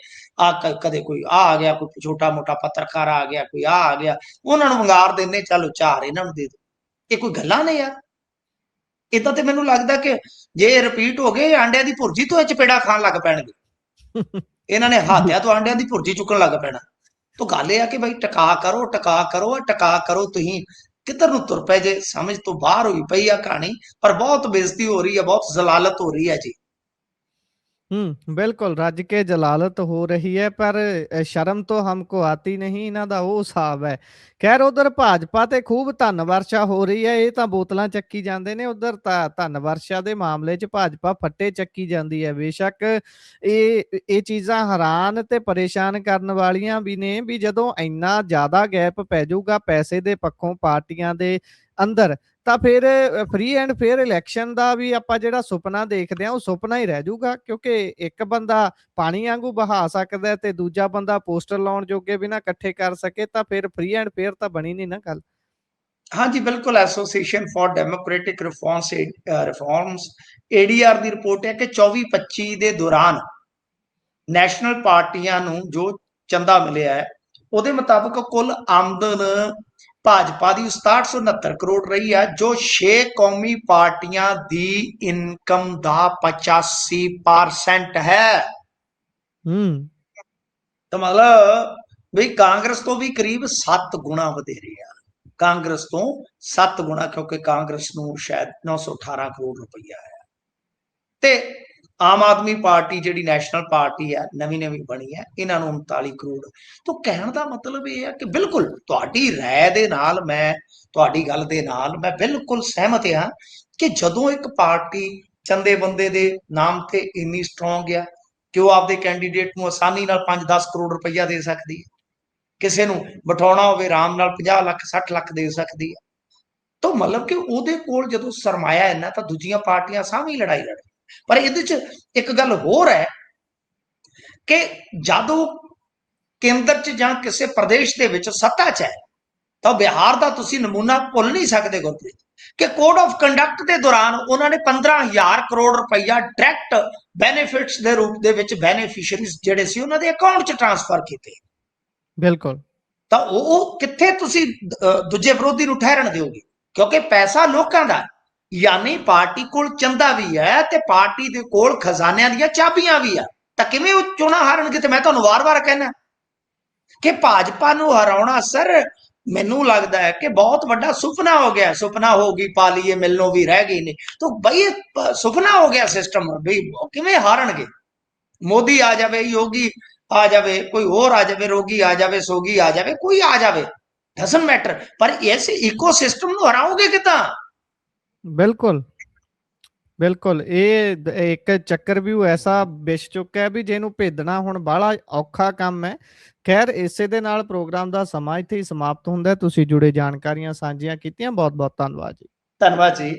ਕਦੇ ਕੋਈ ਆ ਗਿਆ, ਕੋਈ ਛੋਟਾ ਮੋਟਾ ਪੱਤਰਕਾਰ ਆ ਗਿਆ, ਕੋਈ ਆ ਗਿਆ, ਉਹਨਾਂ ਨੂੰ ਵੰਗਾਰ ਦਿੰਦੇ, ਚਲੋ 4 ਇਹਨਾਂ ਨੂੰ ਦੇ ਦਿਓ। ਇਹ ਕੋਈ ਗੱਲਾਂ ਨੇ ਯਾਰ। ਇਦਾਂ ਤੇ ਮੈਨੂੰ ਲੱਗਦਾ ਕਿ ਜੇ ਰਿਪੀਟ ਹੋ ਗਏ, ਆਂਡਿਆਂ ਦੀ ਭੁਰਜੀ ਤੋਂ ਚਪੇੜਾ ਖਾਣ ਲੱਗ ਪੈਣਗੇ। ਇਹਨਾਂ ਨੇ ਹਾਥਿਆਂ ਤੋਂ ਆਂਡਿਆਂ ਦੀ ਭੁਰਜੀ ਚੁੱਕਣ ਲੱਗ ਪੈਣਾ। ਤਾਂ ਗੱਲ ਇਹ ਆ ਕਿ ਬਈ ਟਕਾ ਕਰੋ। ਤੁਸੀਂ ਕਿੱਧਰ ਨੂੰ ਤੁਰ ਪਏ ਜੇ? ਸਮਝ ਤੋਂ ਬਾਹਰ ਹੋਈ ਪਈ ਆ ਕਹਾਣੀ। ਪਰ ਬਹੁਤ ਬੇਇੱਜ਼ਤੀ ਹੋ ਰਹੀ ਹੈ, ਬਹੁਤ ਜ਼ਲਾਲਤ ਹੋ ਰਹੀ ਹੈ ਜੀ। बिल्कुल रज के जलालत हो रही है, पर शर्म तो हमको आती नहीं, इन्हां दा वो हिसाब है। खैर उधर भाजपा ते खूब धन वर्षा हो रही है। ये तां बोतलां ਚੱਕੀ ਜਾਂਦੇ ਨੇ, उधर तां धन वर्षा ਦੇ ਮਾਮਲੇ 'ਚ ਭਾਜਪਾ ਫੱਟੇ ਚੱਕੀ ਜਾਂਦੀ ਹੈ। ਬੇਸ਼ੱਕ ਇਹ ਚੀਜ਼ਾਂ ਹੈਰਾਨ ਤੇ ਪਰੇਸ਼ਾਨ ਕਰਨ ਵਾਲੀਆਂ ਵੀ ਨੇ ਵੀ ਜਦੋਂ ਇੰਨਾ ਜ਼ਿਆਦਾ ਗੈਪ ਪੈ ਜਾਊਗਾ ਪੈਸੇ ਦੇ ਪੱਖੋਂ ਪਾਰਟੀਆਂ ਦੇ ਅੰਦਰ, ਤਾਂ ਫਿਰ ਫ੍ਰੀ ਐਂਡ ਫੇਅਰ ਇਲੈਕਸ਼ਨ ਦਾ ਵੀ ਆਪਾਂ ਜਿਹੜਾ ਸੁਪਨਾ ਦੇਖਦੇ ਆ, ਉਹ ਸੁਪਨਾ ਹੀ ਰਹਿ ਜਾਊਗਾ। ਕਿਉਂਕਿ ਇੱਕ ਬੰਦਾ ਪਾਣੀ ਵਾਂਗੂ ਬਹਾ ਸਕਦਾ ਤੇ ਦੂਜਾ ਬੰਦਾ ਪੋਸਟਰ ਲਾਉਣ ਜੋਗੇ ਵੀ ਨਾ ਇਕੱਠੇ ਕਰ ਸਕੇ, ਤਾਂ ਫਿਰ ਫ੍ਰੀ ਐਂਡ ਫੇਅਰ ਤਾਂ ਬਣੀ ਨਹੀਂ ਨਾ ਗੱਲ। ਹਾਂਜੀ ਬਿਲਕੁਲ। Association for democratic reforms ADR the report ਹੈ ਕਿ 24-25 ਦੇ ਦੌਰਾਨ ਨੈਸ਼ਨਲ ਪਾਰਟੀਆਂ ਨੂੰ ਜੋ ਚੰਦਾ ਮਿਲਿਆ ਹੈ, ਉਹਦੇ ਮੁਤਾਬਕ ਕੁੱਲ ਆਮਦਨ ਭਾਜਪਾ ਦੀ 6769 ਕਰੋੜ ਰਹੀ ਹੈ, ਜੋ 6 ਕੌਮੀ ਪਾਰਟੀਆਂ ਦੀ ਇਨਕਮ ਦਾ 85% ਹੈ। ਤਾਂ ਮਤਲਬ ਵੀ ਕਾਂਗਰਸ ਤੋਂ ਵੀ ਕਰੀਬ 7 ਗੁਣਾ ਵਧੇਰੇ ਆ। ਕਾਂਗਰਸ ਤੋਂ 7 ਗੁਣਾ, ਕਿਉਂਕਿ ਕਾਂਗਰਸ ਨੂੰ ਸ਼ਾਇਦ 918 ਕਰੋੜ ਰੁਪਈਆ ਹੈ। ਤੇ ਆਮ ਆਦਮੀ ਪਾਰਟੀ ਜਿਹੜੀ ਨੈਸ਼ਨਲ ਪਾਰਟੀ ਹੈ, ਨਵੀਂ ਬਣੀ ਹੈ, ਇਹਨਾਂ ਨੂੰ 39 ਕਰੋੜ। ਤਾਂ ਕਹਿਣ ਦਾ ਮਤਲਬ ਇਹ ਹੈ ਕਿ ਬਿਲਕੁਲ ਤੁਹਾਡੀ ਰਾਏ ਦੇ ਨਾਲ, ਮੈਂ ਤੁਹਾਡੀ ਗੱਲ ਦੇ ਨਾਲ ਮੈਂ ਬਿਲਕੁਲ ਸਹਿਮਤ ਹਾਂ ਕਿ ਜਦੋਂ ਇੱਕ ਪਾਰਟੀ ਚੰਦੇ ਬੰਦੇ ਦੇ ਨਾਮ ਤੇ ਇੰਨੀ ਸਟਰੋਂਗ ਆ ਕਿ ਉਹ ਆਪਦੇ ਕੈਂਡੀਡੇਟ ਨੂੰ ਆਸਾਨੀ ਨਾਲ 5-10 ਕਰੋੜ ਰੁਪਈਆ ਦੇ ਸਕਦੀ ਹੈ, ਕਿਸੇ ਨੂੰ ਬਿਠਾਉਣਾ ਹੋਵੇ ਆਰਾਮ ਨਾਲ 50 ਲੱਖ 60 ਲੱਖ ਦੇ ਸਕਦੀ ਹੈ। ਤਾਂ ਮਤਲਬ ਕਿ ਉਹਦੇ ਕੋਲ ਜਦੋਂ ਸਰਮਾਇਆ ਇੰਨਾ, ਤਾਂ ਦੂਜੀਆਂ ਪਾਰਟੀਆਂ ਸਾਹਮਣੇ ਲੜਾਈ ਲੜ। ਪਰ ਇਹਦੇ ਚ ਇੱਕ ਗੱਲ ਹੋਰ ਹੈ ਕਿ ਜਦੋਂ ਕੇਂਦਰ ਚ ਜਾਂ ਕਿਸੇ ਪ੍ਰਦੇਸ਼ ਦੇ ਵਿੱਚ ਸੱਤਾ ਚ ਹੈ, ਤਾਂ ਬਿਹਾਰ ਦਾ ਤੁਸੀਂ ਨਮੂਨਾ ਭੁੱਲ ਨਹੀਂ ਸਕਦੇ ਗੁਰਪ੍ਰੀਤ, ਕਿ ਕੋਡ ਆਫ ਕੰਡਕਟ ਦੇ ਦੌਰਾਨ ਉਹਨਾਂ ਨੇ 15,000 ਕਰੋੜ ਰੁਪਈਆ ਡਾਇਰੈਕਟ ਬੈਨੀਫਿਟਸ ਦੇ ਰੂਪ ਦੇ ਵਿੱਚ ਬੈਨੀਫੀਸ਼ੀਅਰੀਜ਼ ਜਿਹੜੇ ਸੀ ਉਹਨਾਂ ਦੇ ਅਕਾਊਂਟ 'ਚ ਟ੍ਰਾਂਸਫਰ ਕੀਤੇ। ਬਿਲਕੁਲ। ਤਾਂ ਉਹ ਕਿੱਥੇ ਤੁਸੀਂ ਦੂਜੇ ਵਿਰੋਧੀ ਨੂੰ ਠਹਿਰਨ ਦਿਓਗੇ, ਕਿਉਂਕਿ ਪੈਸਾ ਲੋਕਾਂ ਦਾ, ਯਾਨੀ ਪਾਰਟੀ ਕੋਲ ਚੰਦਾ ਵੀ ਹੈ ਤੇ ਪਾਰਟੀ ਦੇ ਕੋਲ ਖਜ਼ਾਨਿਆਂ ਦੀਆਂ ਚਾਬੀਆਂ ਵੀ ਆ। ਤਾਂ ਕਿਵੇਂ ਉਹ ਚੋਣਾਂ ਹਾਰਨਗੇ? ਤੇ ਮੈਂ ਤੁਹਾਨੂੰ ਵਾਰ-ਵਾਰ ਕਹਿਣਾ ਕਿ ਭਾਜਪਾ ਨੂੰ ਹਰਾਉਣਾ ਸਰ, ਮੈਨੂੰ ਲੱਗਦਾ ਹੈ ਕਿ ਬਹੁਤ ਵੱਡਾ ਸੁਪਨਾ ਹੋ ਗਿਆ। ਸੁਪਨਾ ਹੋ ਗਈ ਪਾਲੀਏ ਮਿਲਨੋਂ ਵੀ ਰਹਿ ਗਈ ਨੇ, ਤਾਂ ਬਈ ਸੁਪਨਾ ਹੋ ਗਿਆ ਸਿਸਟਮ, ਬਈ ਕਿਵੇਂ ਹਾਰਨਗੇ? ਮੋਦੀ ਆ ਜਾਵੇ, ਯੋਗੀ ਆ ਜਾਵੇ, ਕੋਈ ਹੋਰ ਆ ਜਾਵੇ, ਰੋਗੀ ਆ ਜਾਵੇ, ਸੋਗੀ ਆ ਜਾਵੇ, ਕੋਈ ਆ ਜਾਵੇ, ਡਸਨਟ ਮੈਟਰ, ਪਰ ਇਸ ਇਕੋਸਿਸਟਮ ਨੂੰ ਹਰਾਓਗੇ ਕਿਦਾਂ? ਬਿਲਕੁਲ ਬਿਲਕੁਲ, ਇਹ ਇੱਕ ਚੱਕਰਵਿਊ ਐਸਾ ਵਿਛ ਚੁੱਕਾ ਹੈ ਵੀ ਜਿਹਨੂੰ ਭੇਦਣਾ ਹੁਣ ਬਾਹਲਾ ਔਖਾ ਕੰਮ ਹੈ। ਖੈਰ, ਇਸੇ ਦੇ ਨਾਲ ਪ੍ਰੋਗਰਾਮ ਦਾ ਸਮਾਂ ਇੱਥੇ ਹੀ ਸਮਾਪਤ ਹੁੰਦਾ ਹੈ। ਤੁਸੀਂ ਜੁੜੇ ਜਾਣਕਾਰੀਆਂ ਸਾਂਝੀਆਂ ਕੀਤੀਆਂ, ਬਹੁਤ ਬਹੁਤ ਧੰਨਵਾਦ ਜੀ। ਧੰਨਵਾਦ ਜੀ।